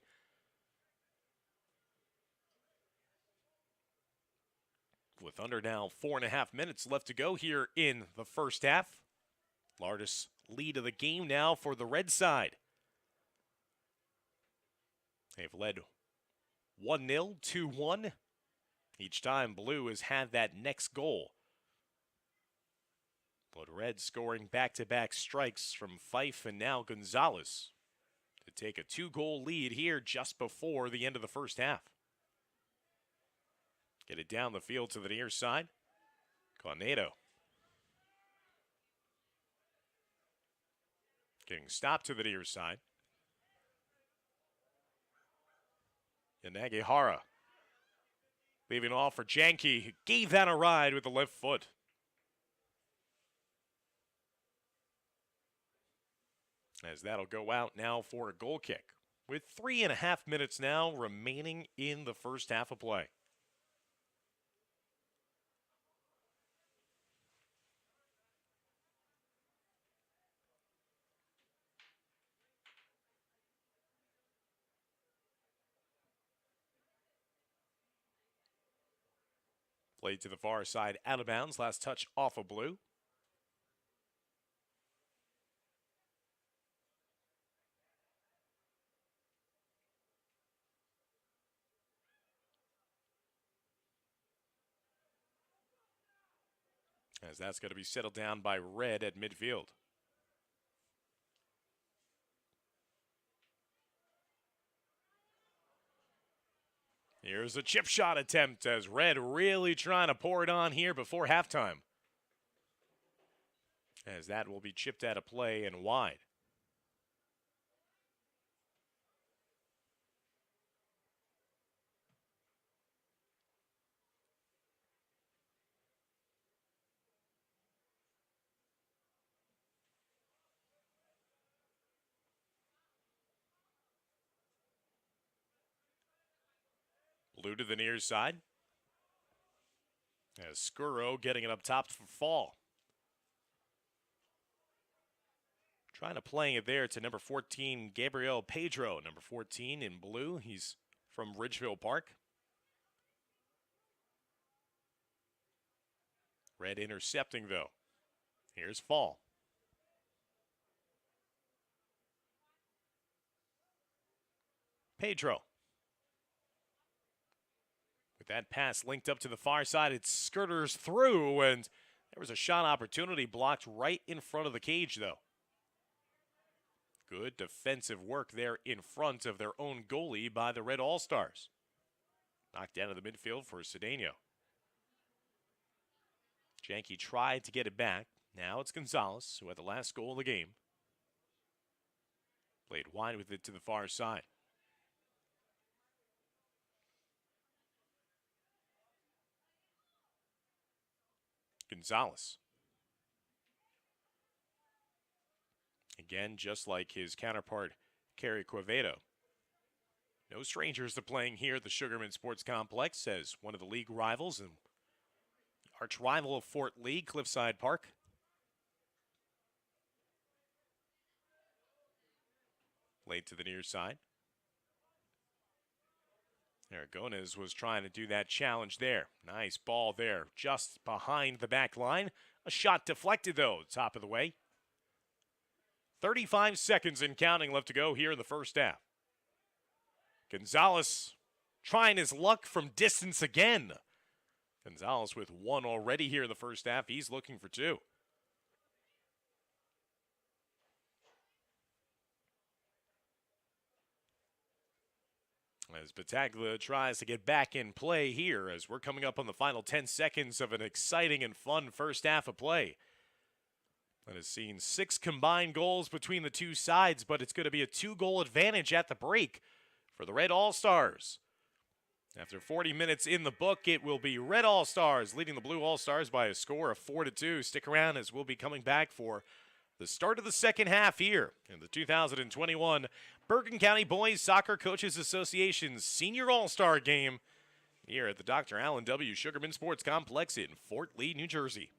With under now 4.5 minutes left to go here in the first half. Largest lead of the game now for the Red side. They've led 1-0, 2-1. Each time Blue has had that next goal. But Red scoring back-to-back strikes from Fife and now Gonzalez to take a 2-goal lead here just before the end of the first half. Get it down the field to the near side. Cornedo. Getting stopped to the near side. And Nagihara leaving off for Janke, who gave that a ride with the left foot. As that'll go out now for a goal kick. With 3.5 minutes now remaining in the first half of play. Played to the far side, out of bounds. Last touch off of Blue. As that's going to be settled down by Red at midfield. Here's a chip shot attempt as Red really trying to pour it on here before halftime. As that will be chipped out of play and wide. Blue to the near side. As Skuro getting it up top for Fall. Trying to playing it there to number 14, Gabriel Pedro. Number 14 in blue. He's from Ridgeville Park. Red intercepting, though. Here's Fall. Pedro. With that pass linked up to the far side, it skirters through, and there was a shot opportunity blocked right in front of the cage, though. Good defensive work there in front of their own goalie by the Red All-Stars. Knocked down to the midfield for Cedeno. Janke tried to get it back. Now it's Gonzalez, who had the last goal of the game. Played wide with it to the far side. Gonzalez. Again, just like his counterpart, Kerry Quevedo. No strangers to playing here at the Sugarman Sports Complex as one of the league rivals and arch rival of Fort Lee, Cliffside Park. Played to the near side. Gutierrez was trying to do that challenge there. Nice ball there, just behind the back line. A shot deflected, though, top of the way. 35 seconds and counting left to go here in the first half. Gonzalez trying his luck from distance again. Gonzalez with one already here in the first half. He's looking for two. As Battaglia tries to get back in play here as we're coming up on the final 10 seconds of an exciting and fun first half of play. That has seen 6 combined goals between the two sides, but it's going to be a 2-goal advantage at the break for the Red All-Stars. After 40 minutes in the book, it will be Red All-Stars leading the Blue All-Stars by a score of 4-2. Stick around as we'll be coming back for the start of the second half here in the 2021 Bergen County Boys Soccer Coaches Association's Senior All-Star Game here at the Dr. Allen W. Sugarman Sports Complex in Fort Lee, New Jersey.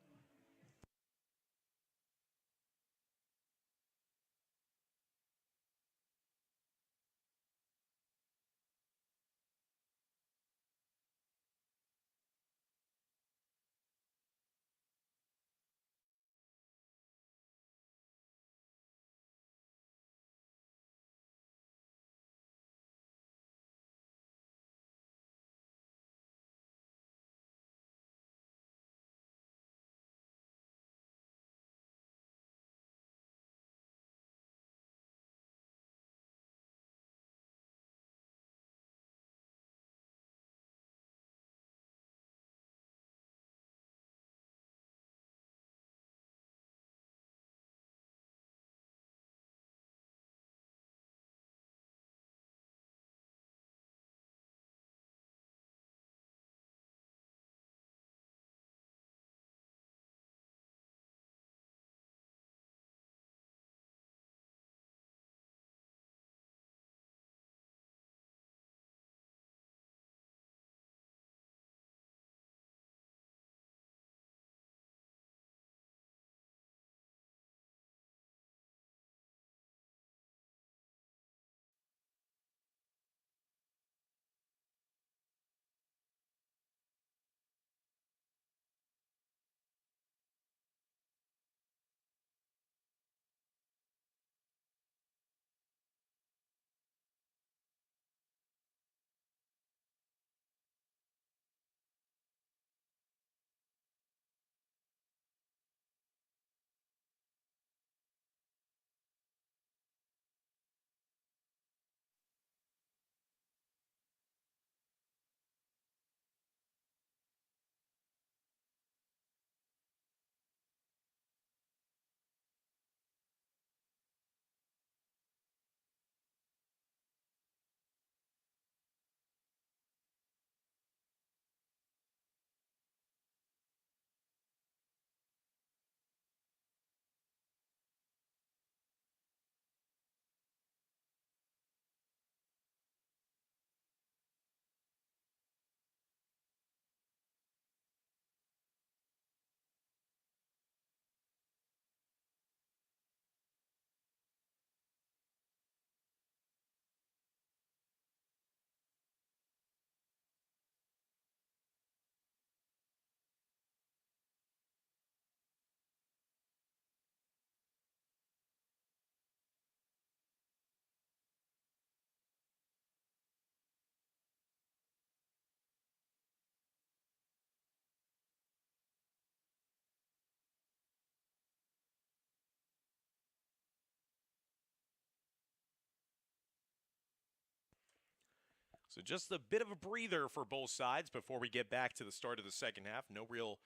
So just a bit of a breather for both sides before we get back to the start of the second half. No real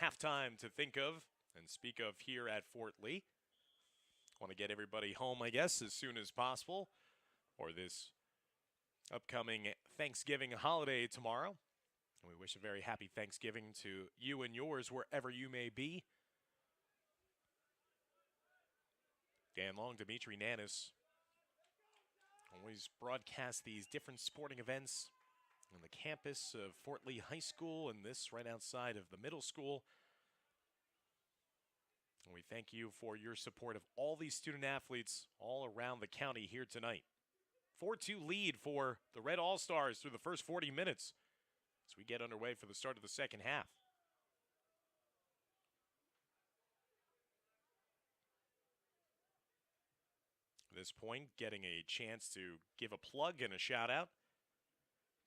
halftime to think of and speak of here at Fort Lee. Want to get everybody home, I guess, as soon as possible for this upcoming Thanksgiving holiday tomorrow. And we wish a very happy Thanksgiving to you and yours wherever you may be. Dan Long, Dimitri Nanis always broadcast these different sporting events on the campus of Fort Lee High School and this right outside of the middle school. And we thank you for your support of all these student athletes all around the county here tonight. 4-2 lead for the Red All-Stars through the first 40 minutes as we get underway for the start of the second half. At this point, getting a chance to give a plug and a shout-out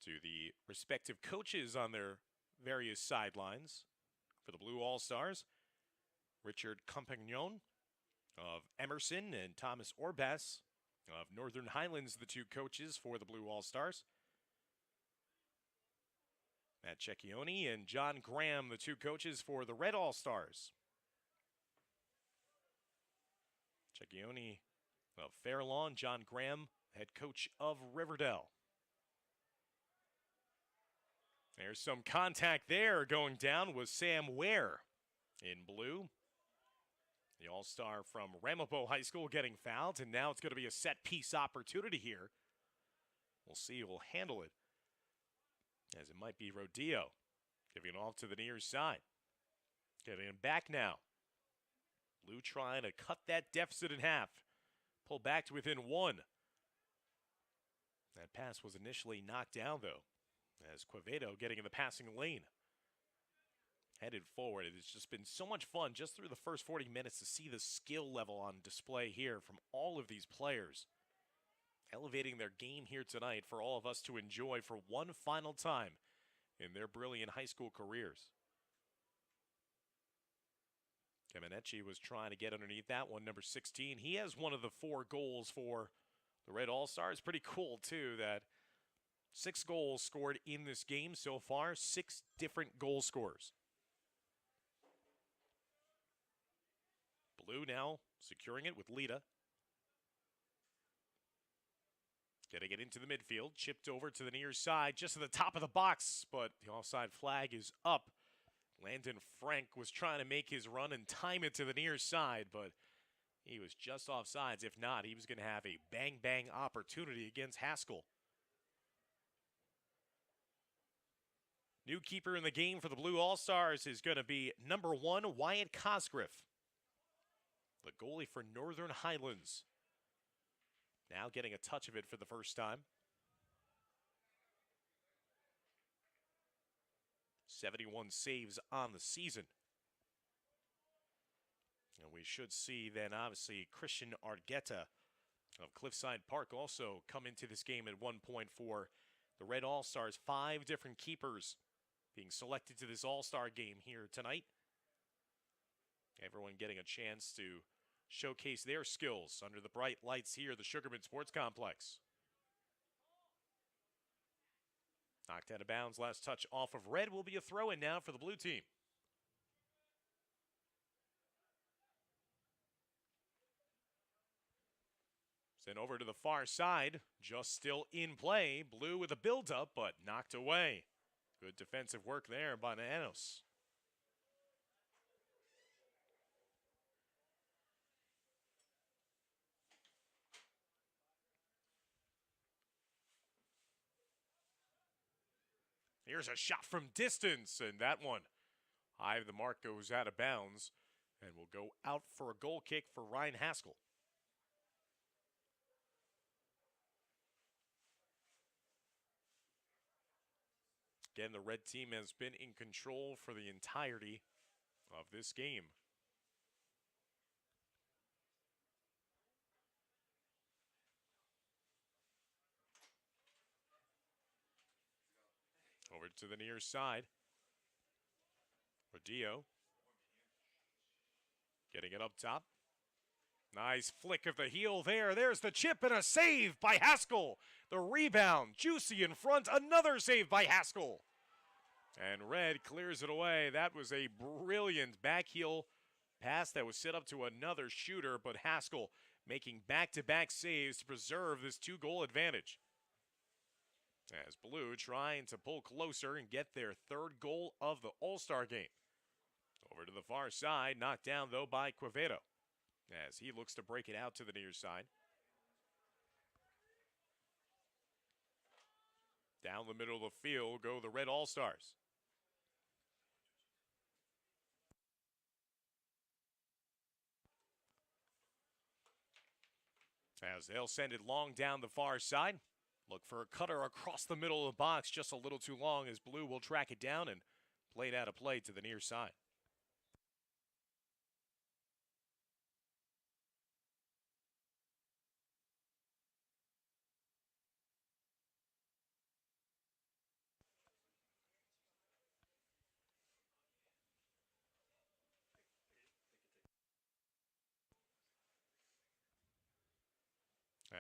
to the respective coaches on their various sidelines for the Blue All-Stars. Richard Compagnon of Emerson and Thomas Orbas of Northern Highlands, the two coaches for the Blue All-Stars. Matt Cecchioni and John Graham, the two coaches for the Red All-Stars. Cecchioni of Fairlawn, John Graham, head coach of Riverdale. There's some contact there going down with Sam Ware in blue. The All-Star from Ramapo High School getting fouled, and now it's going to be a set-piece opportunity here. We'll see who will handle it, as it might be Rodeo, giving it off to the near side. Getting him back now. Blue trying to cut that deficit in half. Pull back to within one. That pass was initially knocked down, though, as Quevedo getting in the passing lane. Headed forward. It's just been so much fun just through the first 40 minutes to see the skill level on display here from all of these players. Elevating their game here tonight for all of us to enjoy for one final time in their brilliant high school careers. Caminecci was trying to get underneath that one, number 16. He has one of the 4 goals for the Red All-Stars. Pretty cool, too, that 6 goals scored in this game so far. 6 different goal scorers. Blue now securing it with Lita. Getting it into the midfield. Chipped over to the near side, just at the top of the box, but the offside flag is up. Landon Frank was trying to make his run and time it to the near side, but he was just offsides. If not, he was going to have a bang-bang opportunity against Haskell. New keeper in the game for the Blue All-Stars is going to be number 1, Wyatt Cosgriff, the goalie for Northern Highlands. Now getting a touch of it for the first time. 71 saves on the season. And we should see then, obviously, Christian Argueta of Cliffside Park also come into this game at one point for the Red All-Stars. 5 different keepers being selected to this All-Star game here tonight. Everyone getting a chance to showcase their skills under the bright lights here at the Sugarman Sports Complex. Knocked out of bounds, last touch off of red will be a throw-in now for the blue team. Sent over to the far side, just still in play. Blue with a build-up, but knocked away. Good defensive work there by Nanos. Here's a shot from distance, and that one, high of the mark, goes out of bounds and will go out for a goal kick for Ryan Haskell. Again, the red team has been in control for the entirety of this game. Over to the near side. Rodeo. Getting it up top. Nice flick of the heel there. There's the chip and a save by Haskell. The rebound, juicy in front. Another save by Haskell. And red clears it away. That was a brilliant back heel pass that was set up to another shooter, but Haskell making back-to-back saves to preserve this 2-goal advantage. As Blue trying to pull closer and get their 3rd goal of the All-Star game. Over to the far side, knocked down though by Quevedo, as he looks to break it out to the near side. Down the middle of the field go the Red All-Stars. As they'll send it long down the far side. Look for a cutter across the middle of the box, just a little too long as Blue will track it down and play it out of play to the near side.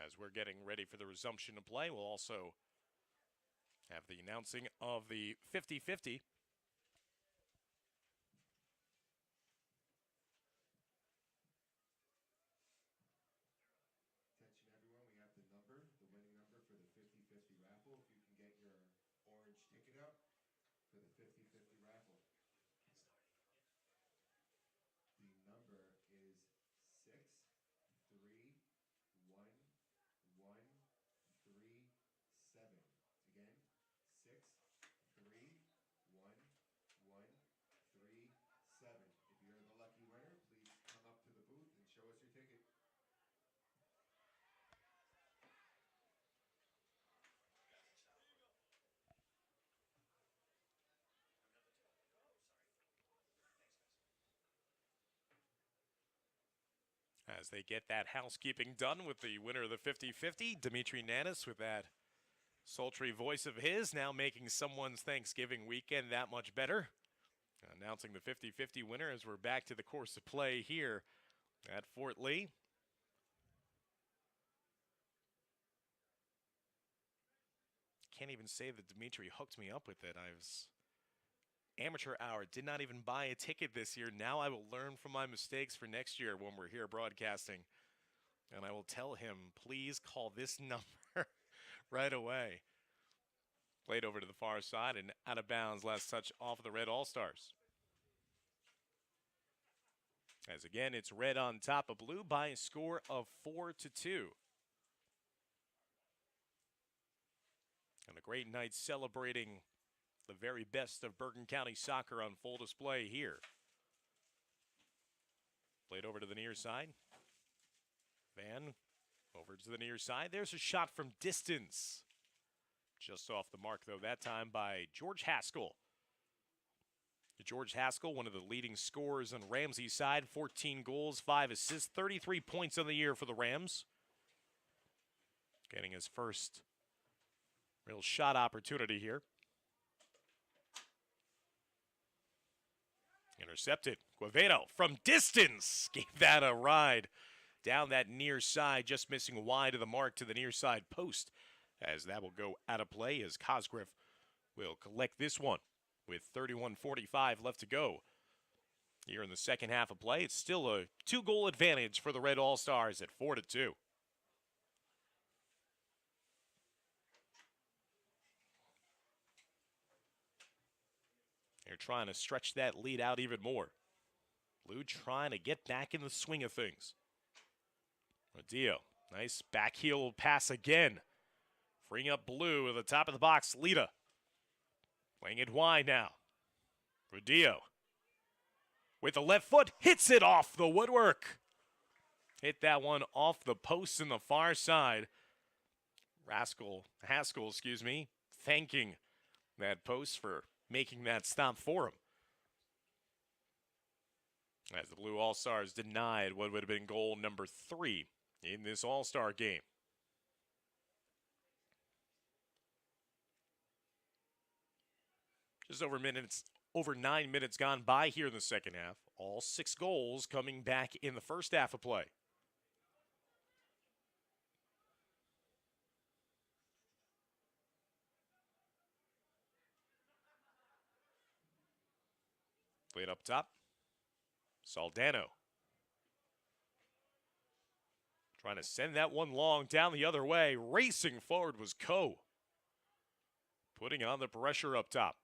As we're getting ready for the resumption of play, we'll also have the announcing of the 50-50. Attention everyone, we have the winning number for the 50-50 raffle. If you can get your orange ticket out for the 50-50 raffle. The number is 6311137. Again, 6311137. If you're the lucky winner, please come up to the booth and show us your ticket. As they get that housekeeping done with the winner of the 50-50, Dimitri Nanis, with that sultry voice of his, now making someone's Thanksgiving weekend that much better. Announcing the 50-50 winner as we're back to the course of play here at Fort Lee. Can't even say that Dimitri hooked me up with it. I was amateur hour, did not even buy a ticket this year. Now I will learn from my mistakes for next year when we're here broadcasting. And I will tell him, please call this number right away. Played over to the far side and out of bounds. Last touch off of the Red All-Stars. As again, it's Red on top of Blue by a score of 4-2. And a great night celebrating the very best of Bergen County soccer on full display here. Played over to the near side. Van over to the near side. There's a shot from distance. Just off the mark, though, that time by George Haskell. George Haskell, one of the leading scorers on Ramsey's side. 14 goals, 5 assists, 33 points on the year for the Rams. Getting his first real shot opportunity here. Intercepted. Gueveno from distance gave that a ride down that near side, just missing wide of the mark to the near side post, as that will go out of play as Cosgriff will collect this one with 31:45 left to go here in the second half of play. It's still a 2-goal advantage for the Red All-Stars at 4-2. They're trying to stretch that lead out even more. Blue trying to get back in the swing of things. Rodeo, nice back heel pass again. Freeing up Blue at the top of the box, Lita. Playing it wide now. Rodeo with the left foot, hits it off the woodwork. Hit that one off the post in the far side. Haskell, thanking that post for making that stop for him. As the Blue All-Stars denied what would have been goal number 3 in this All-Star game. Just over 9 minutes gone by here in the second half. All 6 goals coming back in the first half of play. Played up top. Saldano. Trying to send that one long down the other way. Racing forward was Coe. Putting on the pressure up top.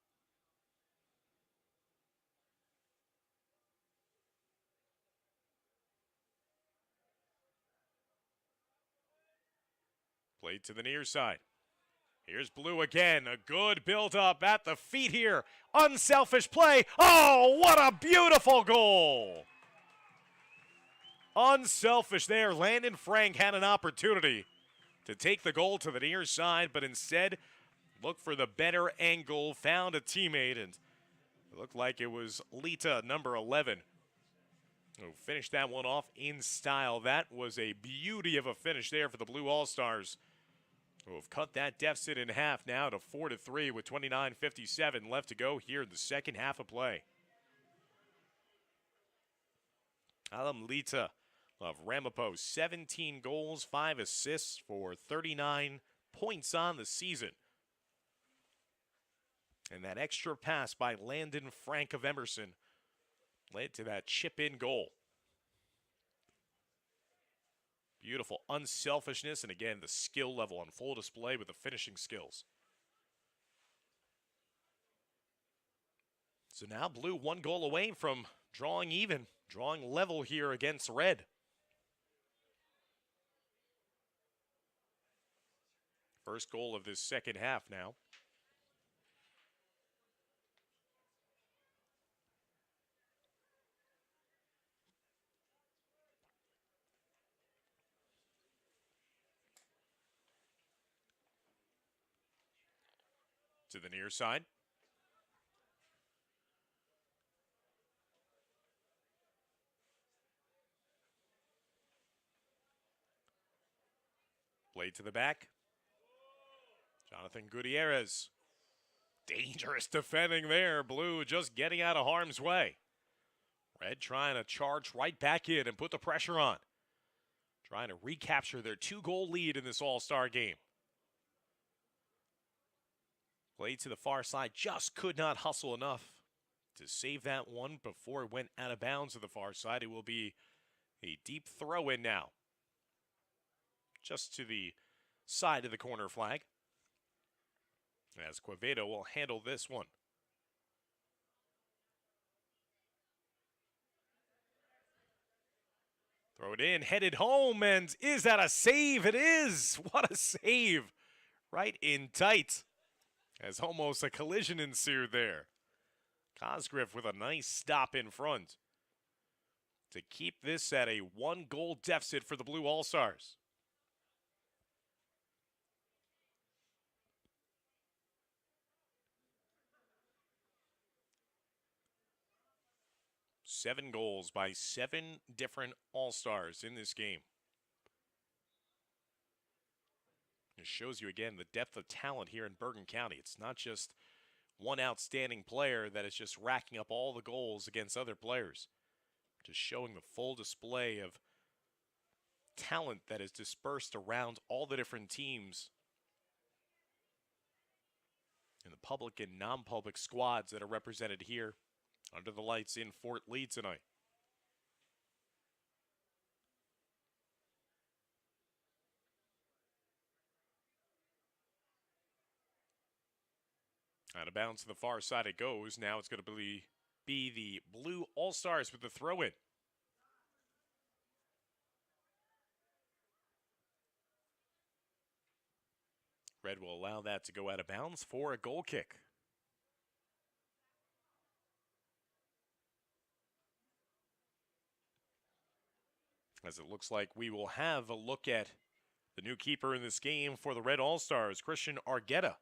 Played to the near side. Here's Blue again. A good build-up at the feet here. Unselfish play. Oh, what a beautiful goal. Unselfish there. Landon Frank had an opportunity to take the goal to the near side, but instead looked for the better angle, found a teammate, and it looked like it was Lita, number 11, who finished that one off in style. That was a beauty of a finish there for the Blue All-Stars, who have cut that deficit in half now to 4-3 with 29:57 left to go here in the second half of play. Alam Lita of Ramapo, 17 goals, 5 assists for 39 points on the season. And that extra pass by Landon Frank of Emerson led to that chip-in goal. Beautiful unselfishness, and again, the skill level on full display with the finishing skills. So now Blue 1 goal away from drawing even, drawing level here against Red. First goal of this second half now. To the near side. Played to the back. Jonathan Gutierrez. Dangerous defending there. Blue just getting out of harm's way. Red trying to charge right back in and put the pressure on. Trying to recapture their 2-goal lead in this all-star game. Played to the far side, just could not hustle enough to save that one before it went out of bounds to the far side. It will be a deep throw in now. Just to the side of the corner flag. As Quevedo will handle this one. Throw it in, headed home, and is that a save? It is! What a save! Right in tight. As almost a collision ensued there. Cosgriff with a nice stop in front to keep this at a 1-goal deficit for the Blue All-Stars. Seven goals by 7 different All-Stars in this game. It shows you again the depth of talent here in Bergen County. It's not just one outstanding player that is just racking up all the goals against other players. Just showing the full display of talent that is dispersed around all the different teams and the public and non-public squads that are represented here under the lights in Fort Lee tonight. Out of bounds to the far side it goes. Now it's going to be the Blue All-Stars with the throw-in. Red will allow that to go out of bounds for a goal kick. As it looks like we will have a look at the new keeper in this game for the Red All-Stars, Christian Argueta.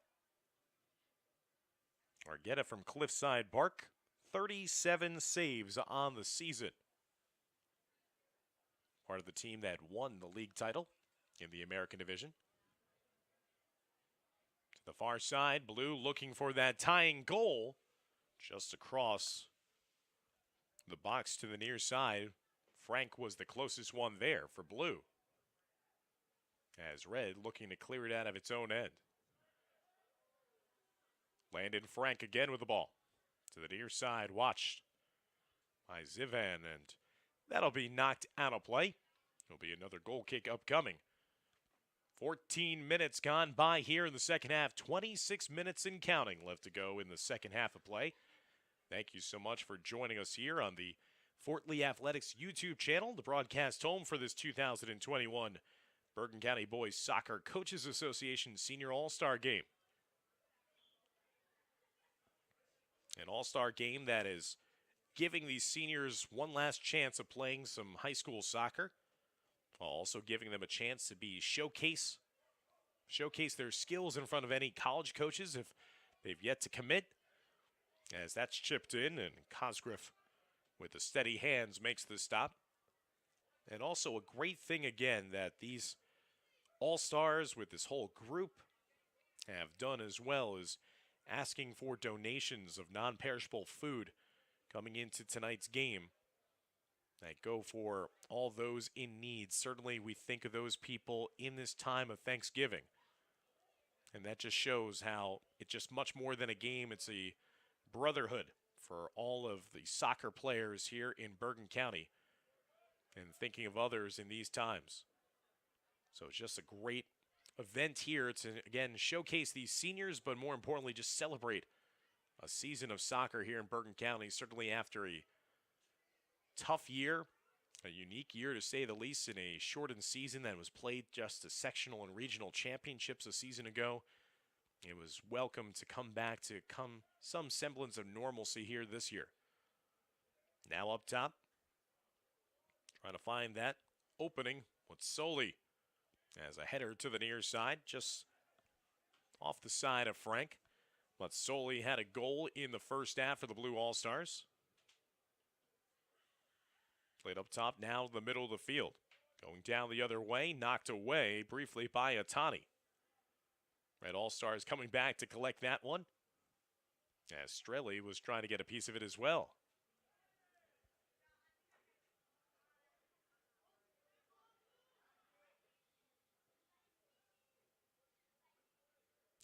Argueta from Cliffside Park, 37 saves on the season. Part of the team that won the league title in the American Division. To the far side, Blue looking for that tying goal just across the box to the near side. Frank was the closest one there for Blue. As Red looking to clear it out of its own end. Landon Frank again with the ball. To the near side, watched by Zivan, and that'll be knocked out of play. There'll be another goal kick upcoming. 14 minutes gone by here in the second half. 26 minutes and counting left to go in the second half of play. Thank you so much for joining us here on the Fort Lee Athletics YouTube channel, the broadcast home for this 2021 Bergen County Boys Soccer Coaches Association Senior All-Star Game. An all-star game that is giving these seniors one last chance of playing some high school soccer, while also giving them a chance to be showcase their skills in front of any college coaches if they've yet to commit. As that's chipped in, and Cosgriff with the steady hands makes the stop. And also a great thing again that these all-stars with this whole group have done as well is asking for donations of non-perishable food coming into tonight's game that go for all those in need. Certainly we think of those people in this time of Thanksgiving. And that just shows how it's just much more than a game. It's a brotherhood for all of the soccer players here in Bergen County and thinking of others in these times. So it's just a great event here to, again, showcase these seniors, but more importantly, just celebrate a season of soccer here in Bergen County, certainly after a tough year, a unique year to say the least, in a shortened season that was played just as sectional and regional championships a season ago. It was welcome to come back to some semblance of normalcy here this year. Now up top, trying to find that opening with Soli as a header to the near side, just off the side of Frank. But Soli had a goal in the first half for the Blue All-Stars. Played up top, now the middle of the field. Going down the other way, knocked away briefly by Atani. Red All-Stars coming back to collect that one, as Strelli was trying to get a piece of it as well.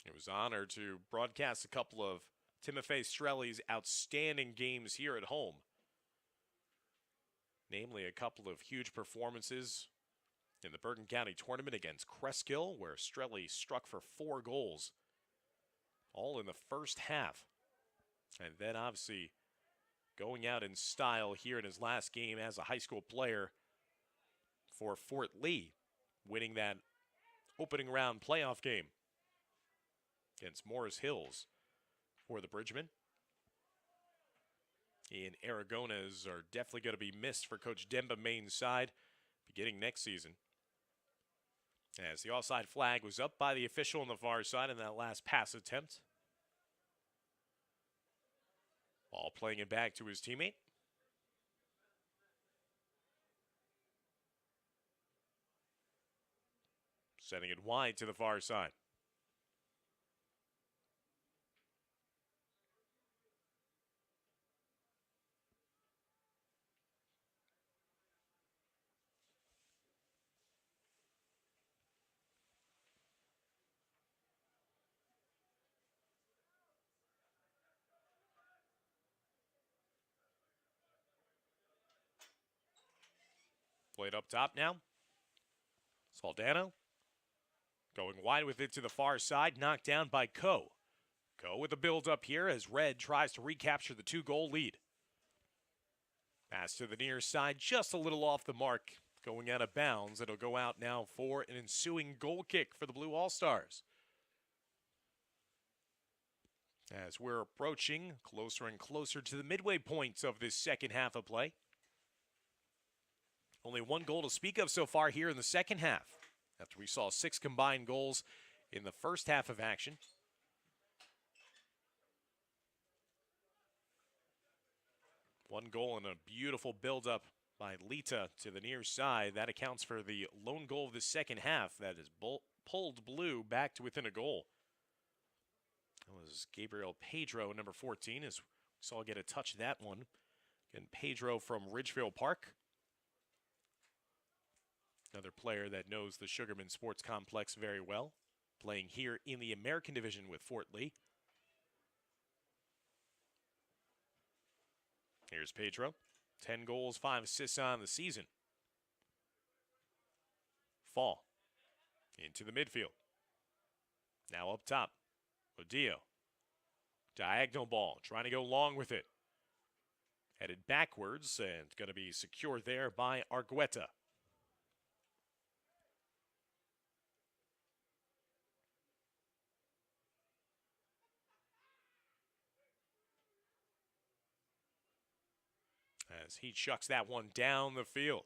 It was an honor to broadcast a couple of Timofey Strelli's outstanding games here at home. Namely, a couple of huge performances in the Bergen County tournament against Haskell, where Strelli struck for 4 goals, all in the first half. And then obviously going out in style here in his last game as a high school player for Fort Lee, winning that opening round playoff game against Morris Hills for the Bridgemen. In Aragonas are definitely going to be missed for Coach Demba Main's side beginning next season, as the offside flag was up by the official on the far side in that last pass attempt. Ball playing it back to his teammate. Sending it wide to the far side. Played up top now. Saldano going wide with it to the far side, knocked down by Coe. Coe with a build-up here as Red tries to recapture the 2-goal lead. Pass to the near side, just a little off the mark, going out of bounds. It'll go out now for an ensuing goal kick for the Blue All-Stars. As we're approaching closer and closer to the midway points of this second half of play. Only 1 goal to speak of so far here in the second half, after we saw 6 combined goals in the first half of action. One goal and a beautiful build-up by Lita to the near side. That accounts for the lone goal of the second half that has pulled Blue back to within a goal. That was Gabriel Pedro, number 14, as we saw get a touch of that one. Again, Pedro from Ridgefield Park. Another player that knows the Sugarman Sports Complex very well, playing here in the American Division with Fort Lee. Here's Pedro. 10 goals, 5 assists on the season. Fall into the midfield. Now up top. Odio. Diagonal ball, trying to go long with it. Headed backwards and going to be secured there by Argueta. as he chucks that one down the field.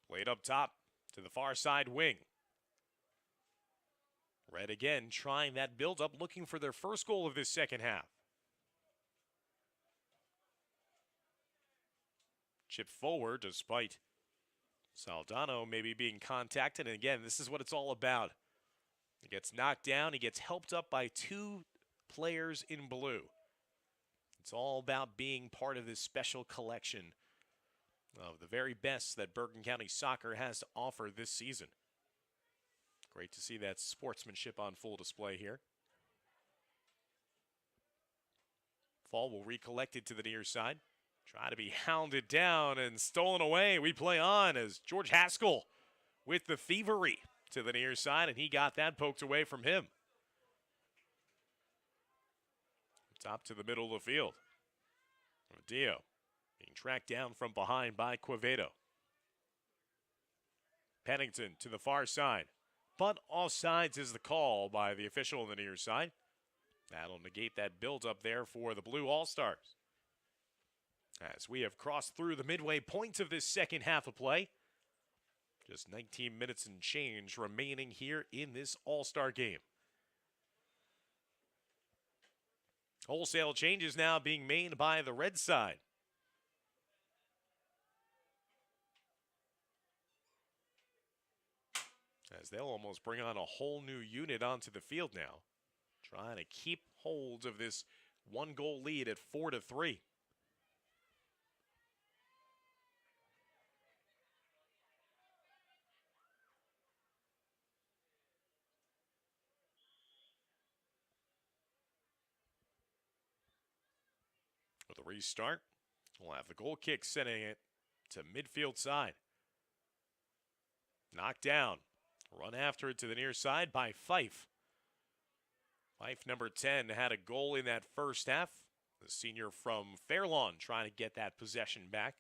Played up top to the far side wing. Red again trying that build-up, looking for their first goal of this second half. Chip forward despite Saldano maybe being contacted. And again, this is what it's all about. He gets knocked down. He gets helped up by two players in blue. It's all about being part of this special collection of the very best that Bergen County soccer has to offer this season. Great to see that sportsmanship on full display here. Fall will recollect it to the near side. Try to be hounded down and stolen away. We play on as George Haskell with the thievery to the near side, and he got that poked away from him. Top to the middle of the field. Dio being tracked down from behind by Quevedo. Pennington to the far side. But offsides is the call by the official on the near side. That'll negate that build-up there for the Blue All-Stars. As we have crossed through the midway point of this second half of play. Just 19 minutes and change remaining here in this All-Star game. Wholesale changes now being made by the red side. As they'll almost bring on a whole new unit onto the field now. Trying to keep hold of this one-goal lead at 4-3. With a restart, we'll have the goal kick sending it to midfield side. Knocked down. Run after it to the near side by Fife. Fife, number 10, had a goal in that first half. The senior from Fairlawn trying to get that possession back.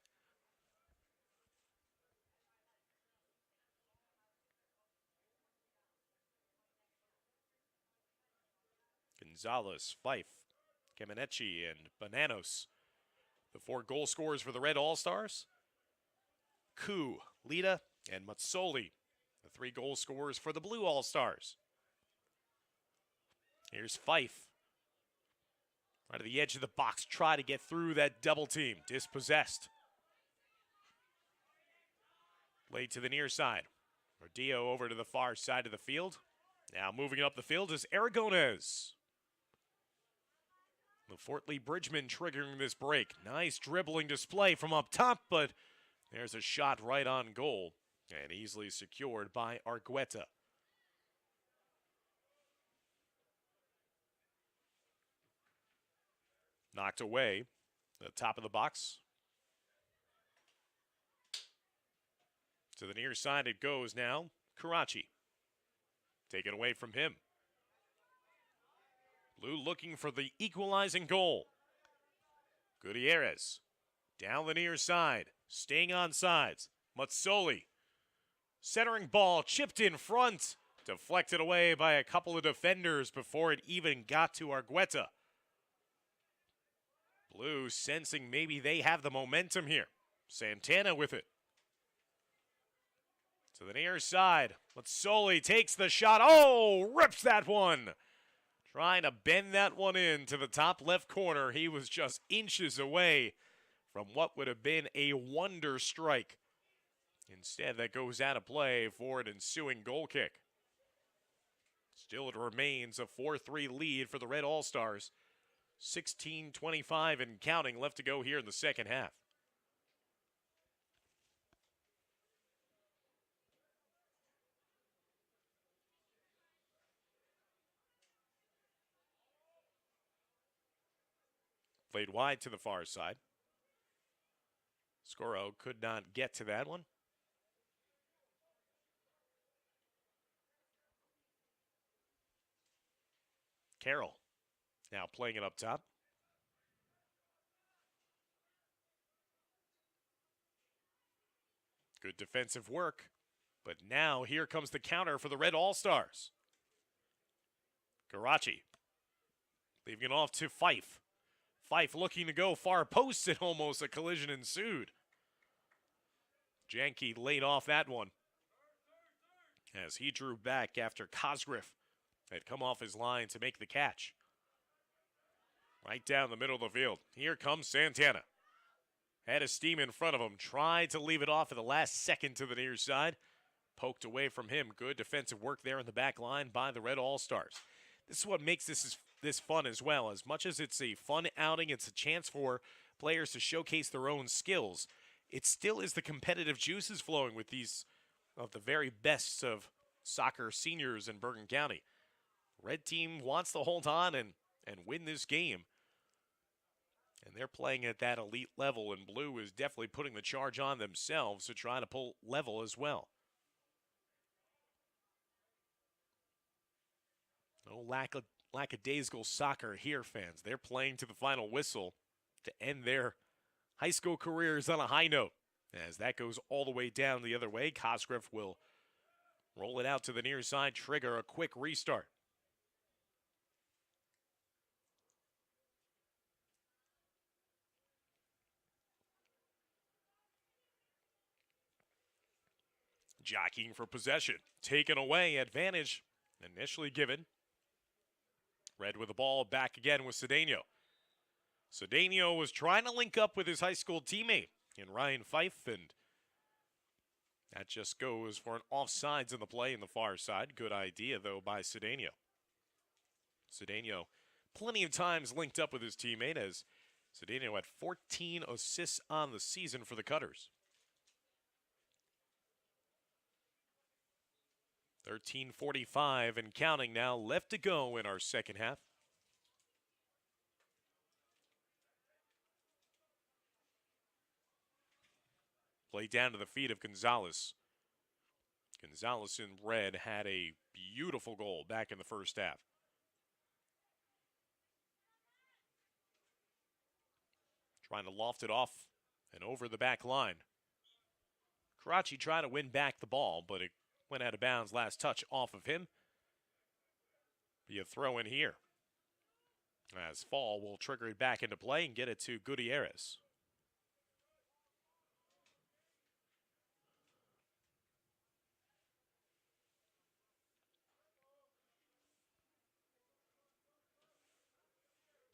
Gonzalez, Fife, Kemeneci, and Bananos. The four goal scorers for the Red All-Stars. Ku, Lita, and Matsoli. The three goal scorers for the Blue All-Stars. Here's Fife. Right to the edge of the box. Try to get through that double team. Dispossessed. Laid to the near side. Dio over to the far side of the field. Now moving up the field is Aragonés. The Fort Lee Bridgeman triggering this break. Nice dribbling display from up top, but there's a shot right on goal and easily secured by Argueta. Knocked away. The top of the box. To the near side it goes now. Karachi. Taken away from him. Blue looking for the equalizing goal. Gutierrez. Down the near side. Staying on sides. Matsoli. Centering ball chipped in front. Deflected away by a couple of defenders before it even got to Argueta. Blue sensing maybe they have the momentum here. Santana with it. To the near side. Matsoli takes the shot. Oh, rips that one. Trying to bend that one in to the top left corner. He was just inches away from what would have been a wonder strike. Instead, that goes out of play for an ensuing goal kick. Still, it remains a 4-3 lead for the Red All-Stars. 16:25 and counting left to go here in the second half. Played wide to the far side. Scoro could not get to that one. Carroll now playing it up top. Good defensive work. But now here comes the counter for the Red All-Stars. Karachi leaving it off to Fife. Fife looking to go far post, and almost a collision ensued. Janke laid off that one as he drew back after Cosgriff had come off his line to make the catch. Right down the middle of the field. Here comes Santana. Had a steam in front of him. Tried to leave it off at the last second to the near side. Poked away from him. Good defensive work there in the back line by the Red All-Stars. This is what makes this fun as well. As much as it's a fun outing, it's a chance for players to showcase their own skills. It still is the competitive juices flowing with these of the very best of soccer seniors in Bergen County. Red team wants to hold on and win this game. And they're playing at that elite level, and blue is definitely putting the charge on themselves to try to pull level as well. No lackadaisical soccer here, fans. They're playing to the final whistle to end their high school careers on a high note. As that goes all the way down the other way, Cosgriff will roll it out to the near side, trigger a quick restart. Jockeying for possession. Taken away. Advantage initially given. Red with the ball. Back again with Cedeno. Cedeno was trying to link up with his high school teammate in Ryan Fife, and that just goes for an offsides in the play in the far side. Good idea, though, by Cedeno. Cedeno plenty of times linked up with his teammate, as Cedeno had 14 assists on the season for the Cutters. 13:45 and counting now left to go in our second half. Play down to the feet of Gonzalez. Gonzalez in red had a beautiful goal back in the first half. Trying to loft it off and over the back line. Karachi trying to win back the ball, but it went out of bounds. Last touch off of him. Be a throw in here, as Fall will trigger it back into play and get it to Gutierrez.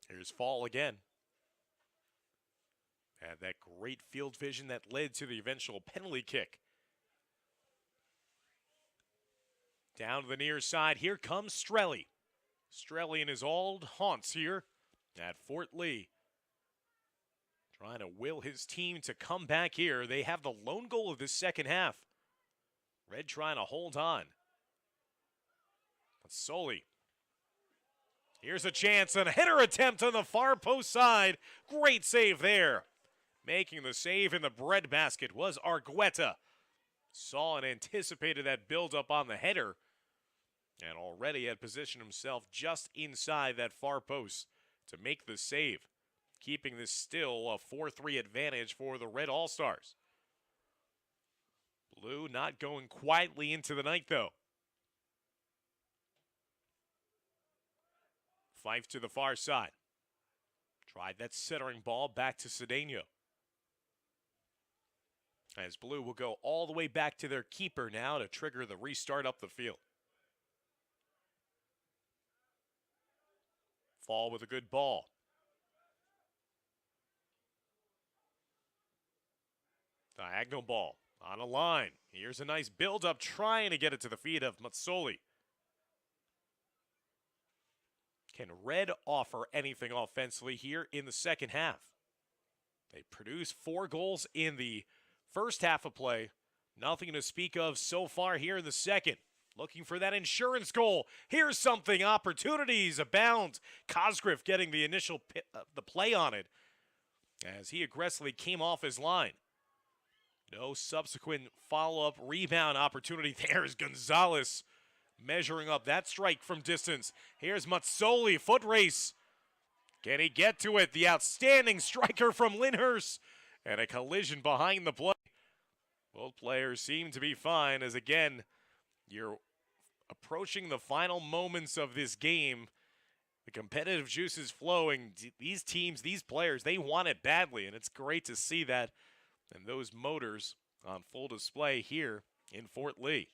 Here's Fall again. Had that great field vision that led to the eventual penalty kick. Down to the near side. Here comes Strelly. Strelly in his old haunts here at Fort Lee. Trying to will his team to come back here. They have the lone goal of this second half. Red trying to hold on. But Soli. Here's a chance, and a header attempt on the far post side. Great save there. Making the save in the breadbasket was Argueta. Saw and anticipated that build-up on the header, and already had positioned himself just inside that far post to make the save, keeping this still a 4-3 advantage for the Red All-Stars. Blue not going quietly into the night, though. Fife to the far side. Tried that centering ball back to Cedeno. As Blue will go all the way back to their keeper now to trigger the restart up the field. Fall with a good ball. Diagonal ball on a line. Here's a nice build-up trying to get it to the feet of Matsoli. Can Red offer anything offensively here in the second half? They produced 4 goals in the first half of play. Nothing to speak of so far here in the second. Looking for that insurance goal. Here's something. Opportunities abound. Cosgriff getting the initial the play on it as he aggressively came off his line. No subsequent follow-up rebound opportunity. There's Gonzalez measuring up that strike from distance. Here's Matsoli, foot race. Can he get to it? The outstanding striker from Lyndhurst. And a collision behind the play. Both players seem to be fine, as again, you're approaching the final moments of this game. The competitive juice is flowing. These teams, these players, they want it badly, and it's great to see that and those motors on full display here in Fort Lee.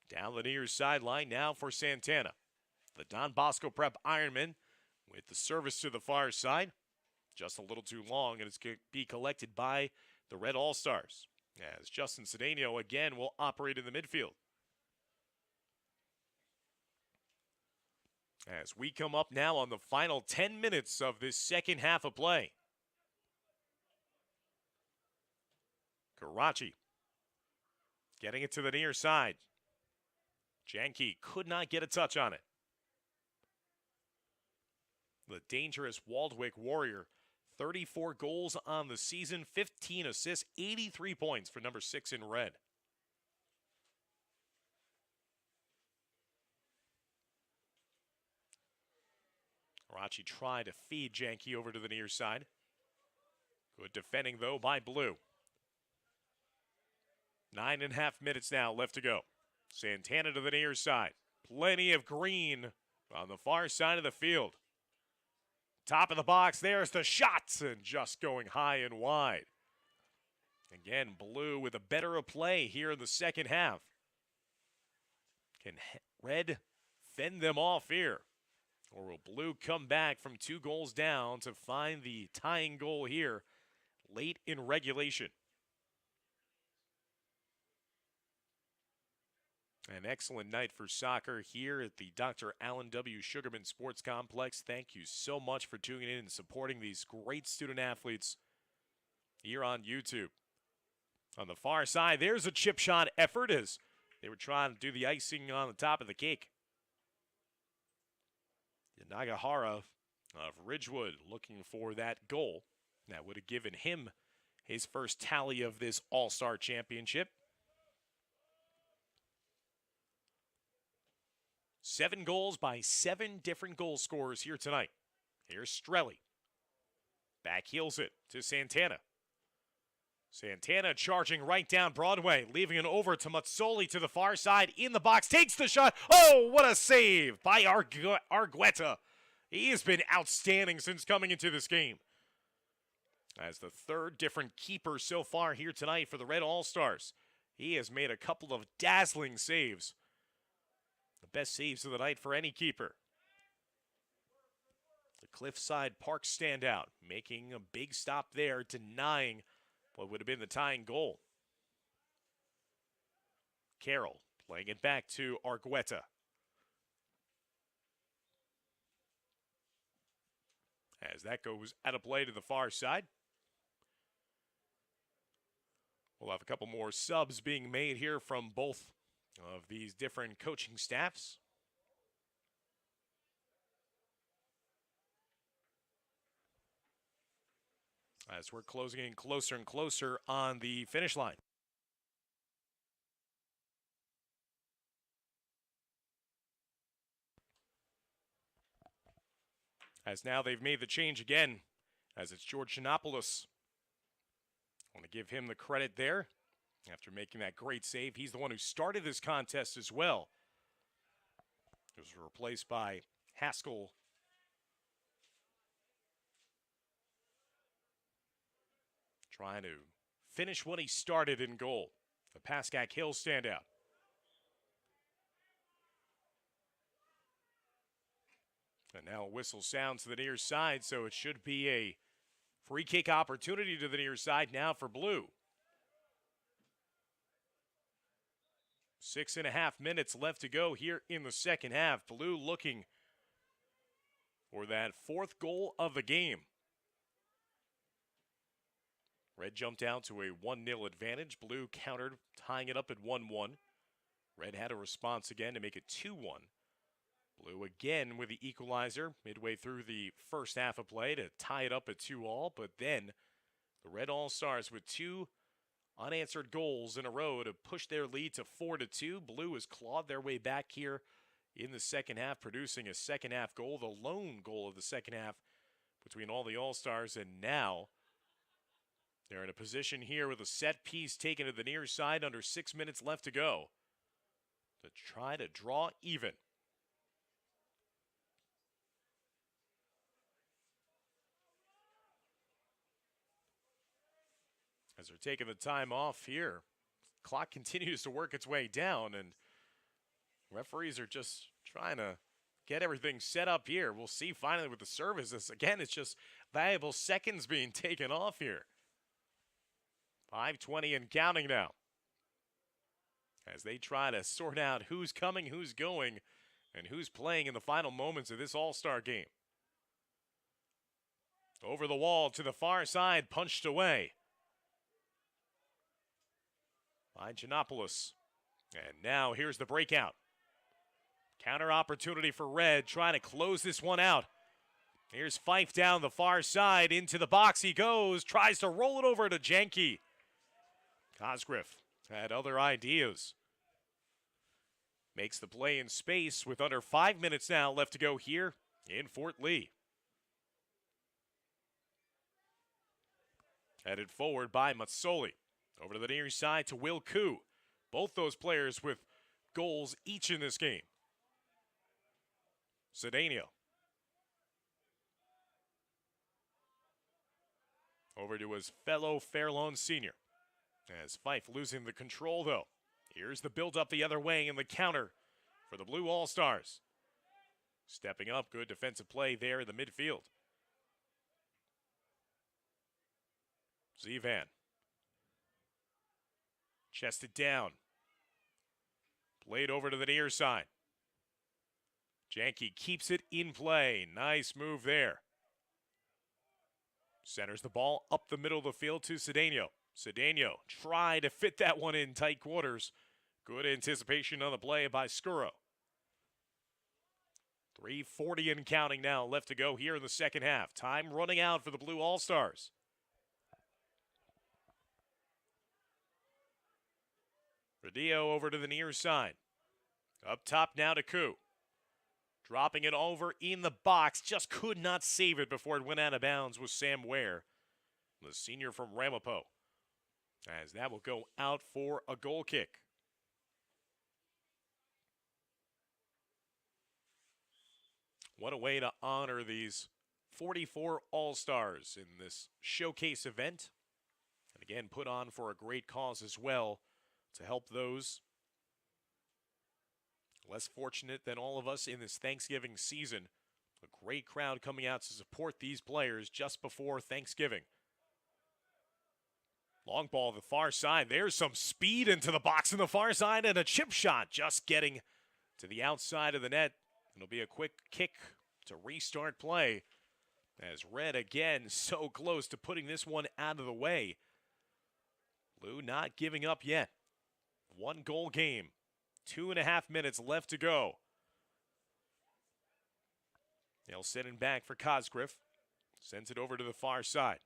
Down the near sideline now for Santana. The Don Bosco Prep Ironman with the service to the far side. Just a little too long, and it's going to be collected by the Red All-Stars, as Justin Cedeno again will operate in the midfield. As we come up now on the final 10 minutes of this second half of play. Karachi getting it to the near side. Janke could not get a touch on it. The dangerous Waldwick Warrior, 34 goals on the season, 15 assists, 83 points for number 6 in red. Karachi tried to feed Janke over to the near side. Good defending, though, by Blue. 9.5 minutes now left to go. Santana to the near side. Plenty of green on the far side of the field. Top of the box, there's the shots, and just going high and wide. Again, Blue with a better of play here in the second half. Can Red fend them off here? Or will Blue come back from 2 goals down to find the tying goal here late in regulation? An excellent night for soccer here at the Dr. Allen W. Sugarman Sports Complex. Thank you so much for tuning in and supporting these great student athletes here on YouTube. On the far side, there's a chip shot effort as they were trying to do the icing on the top of the cake. Nagahara of Ridgewood looking for that goal. That would have given him his first tally of this All-Star Championship. 7 goals by 7 different goal scorers here tonight. Here's Strelly. Back heels it to Santana. Santana charging right down Broadway, leaving it over to Mazzoli to the far side. In the box, takes the shot. Oh, what a save by Argueta. He has been outstanding since coming into this game. As the third different keeper so far here tonight for the Red All-Stars. He has made a couple of dazzling saves. The best saves of the night for any keeper. The Cliffside Park standout, making a big stop there, denying what would have been the tying goal. Carroll playing it back to Argueta. As that goes out of play to the far side. We'll have a couple more subs being made here from both of these different coaching staffs. As we're closing in closer and closer on the finish line. As now they've made the change again, as it's George Giannopoulos. I want to give him the credit there after making that great save. He's the one who started this contest as well. It was replaced by Haskell. Trying to finish what he started in goal. The Pascack Hill standout. And now a whistle sounds to the near side, so it should be a free kick opportunity to the near side now for Blue. 6.5 minutes left to go here in the second half. Blue looking for that 4th goal of the game. Red jumped out to a 1-0 advantage. Blue countered, tying it up at 1-1. Red had a response again to make it 2-1. Blue again with the equalizer midway through the first half of play to tie it up at 2-2, but then the Red All-Stars with 2 unanswered goals in a row to push their lead to 4-2. Blue has clawed their way back here in the second half, producing a second half goal, the lone goal of the second half between all the All-Stars, and now they're in a position here with a set piece taken to the near side under 6 minutes left to go to try to draw even. as they're taking the time off here. Clock continues to work its way down, and referees are just trying to get everything set up here. We'll see finally with the services. Again, it's just valuable seconds being taken off here. 5:20 and counting now, as they try to sort out who's coming, who's going, and who's playing in the final moments of this All-Star game. Over the wall to the far side, punched away by Giannopoulos. And now here's the breakout. Counter opportunity for Red, trying to close this one out. Here's Fife down the far side, into the box he goes, tries to roll it over to Janke. Cosgriff had other ideas. Makes the play in space with under 5 minutes now left to go here in Fort Lee. Headed forward by Matsoli. Over to the near side to Will Koo. Both those players with goals each in this game. Cedeno. Over to his fellow Fairlawn senior. As Fife losing the control though. Here's the build-up the other way and the counter for the Blue All-Stars. Stepping up, good defensive play there in the midfield. Zivan. Chested down. Played over to the near side. Janke keeps it in play. Nice move there. Centers the ball up the middle of the field to Cedeno. Cedeno tried to fit that one in tight quarters. Good anticipation on the play by Scuro. 3:40 and counting now left to go here in the second half. Time running out for the Blue All-Stars. Rodeo over to the near side. Up top now to Koo. Dropping it over in the box. Just could not save it before it went out of bounds with Sam Ware, the senior from Ramapo. As that will go out for a goal kick. What a way to honor these 44 All-Stars in this showcase event. And again, put on for a great cause as well, to help those less fortunate than all of us in this Thanksgiving season. A great crowd coming out to support these players just before Thanksgiving. Long ball the far side. There's some speed into the box on the far side and a chip shot just getting to the outside of the net. It'll be a quick kick to restart play, as Red again so close to putting this one out of the way. Blue not giving up yet. 1 goal game. 2.5 minutes left to go. They'll send it back for Cosgriff. Sends it over to the far side.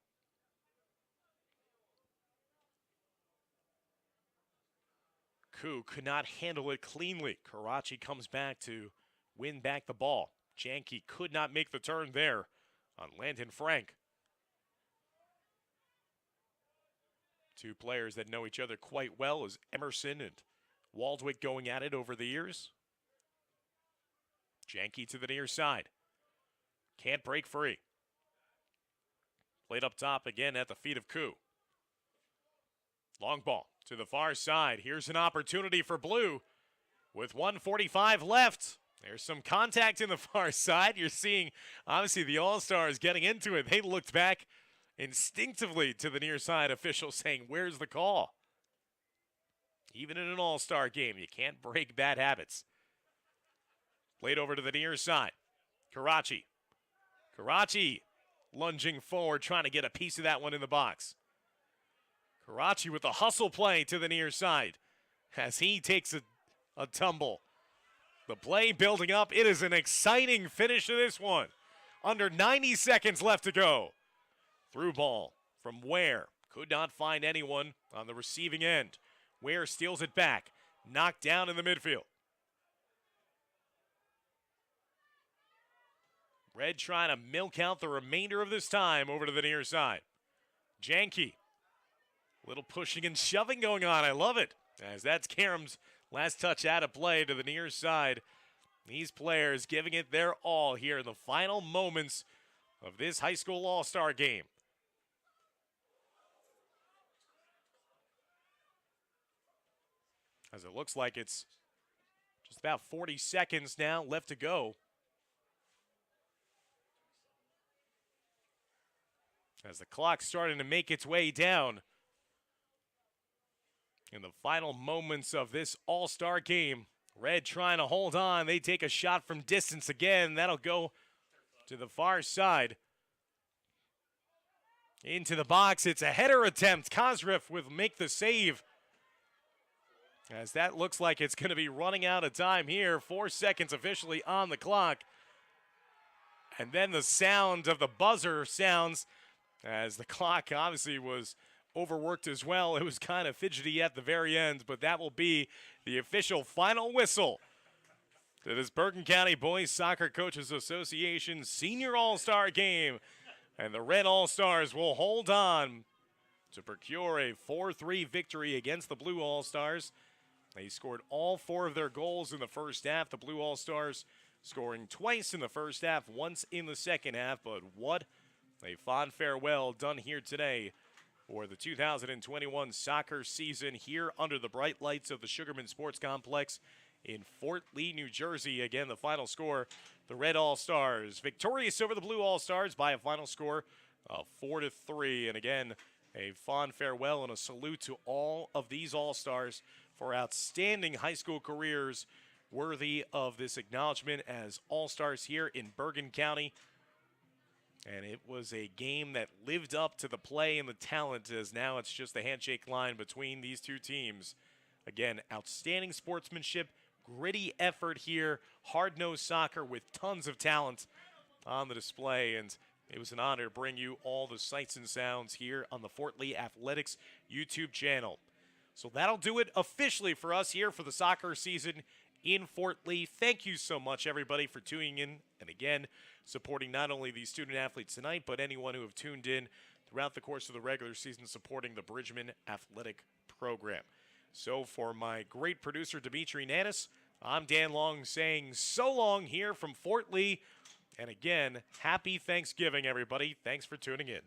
Koo could not handle it cleanly. Karachi comes back to win back the ball. Janke could not make the turn there on Landon Frank. Two players that know each other quite well as Emerson and Waldwick going at it over the years. Janke to the near side. Can't break free. Played up top again at the feet of Koo. Long ball to the far side. Here's an opportunity for Blue with 1:45 left. There's some contact in the far side. You're seeing, obviously, the All-Stars getting into it. They looked back instinctively to the near side official saying, where's the call? Even in an All-Star game, you can't break bad habits. Played over to the near side. Karachi lunging forward, trying to get a piece of that one in the box. Karachi with a hustle play to the near side as he takes a tumble. The play building up. It is an exciting finish to this one. Under 90 seconds left to go. Through ball from Ware. Could not find anyone on the receiving end. Ware steals it back. Knocked down in the midfield. Red trying to milk out the remainder of this time over to the near side. Janke. Little pushing and shoving going on. I love it. As that's Karam's last touch out of play to the near side. These players giving it their all here in the final moments of this high school all-star game. as it looks like it's just about 40 seconds now left to go. As the clock's starting to make its way down in the final moments of this all-star game. Red trying to hold on. They take a shot from distance again. That'll go to the far side. Into the box. It's a header attempt. Kozriff will make the save. As that looks like it's going to be running out of time here. 4 seconds officially on the clock. And then the sound of the buzzer sounds as the clock obviously was overworked as well. It was kind of fidgety at the very end, but that will be the official final whistle to this Bergen County Boys Soccer Coaches Association Senior All-Star Game. And the Red All-Stars will hold on to procure a 4-3 victory against the Blue All-Stars. They scored all 4 of their goals in the first half. The Blue All-Stars scoring twice in the first half, once in the second half. But what a fond farewell done here today for the 2021 soccer season here under the bright lights of the Sugarman Sports Complex in Fort Lee, New Jersey. Again, the final score, the Red All-Stars victorious over the Blue All-Stars by a final score of 4-3. And again, a fond farewell and a salute to all of these All-Stars for outstanding high school careers worthy of this acknowledgement as All-Stars here in Bergen County. And it was a game that lived up to the play and the talent, as now it's just the handshake line between these two teams. Again, outstanding sportsmanship, gritty effort here, hard-nosed soccer with tons of talent on the display. And it was an honor to bring you all the sights and sounds here on the Fort Lee Athletics YouTube channel. So that'll do it officially for us here for the soccer season in Fort Lee. Thank you so much, everybody, for tuning in. And again, supporting not only these student athletes tonight, but anyone who have tuned in throughout the course of the regular season supporting the Bridgman Athletic Program. So for my great producer, Dimitri Nanis, I'm Dan Long saying so long here from Fort Lee. And again, happy Thanksgiving, everybody. Thanks for tuning in.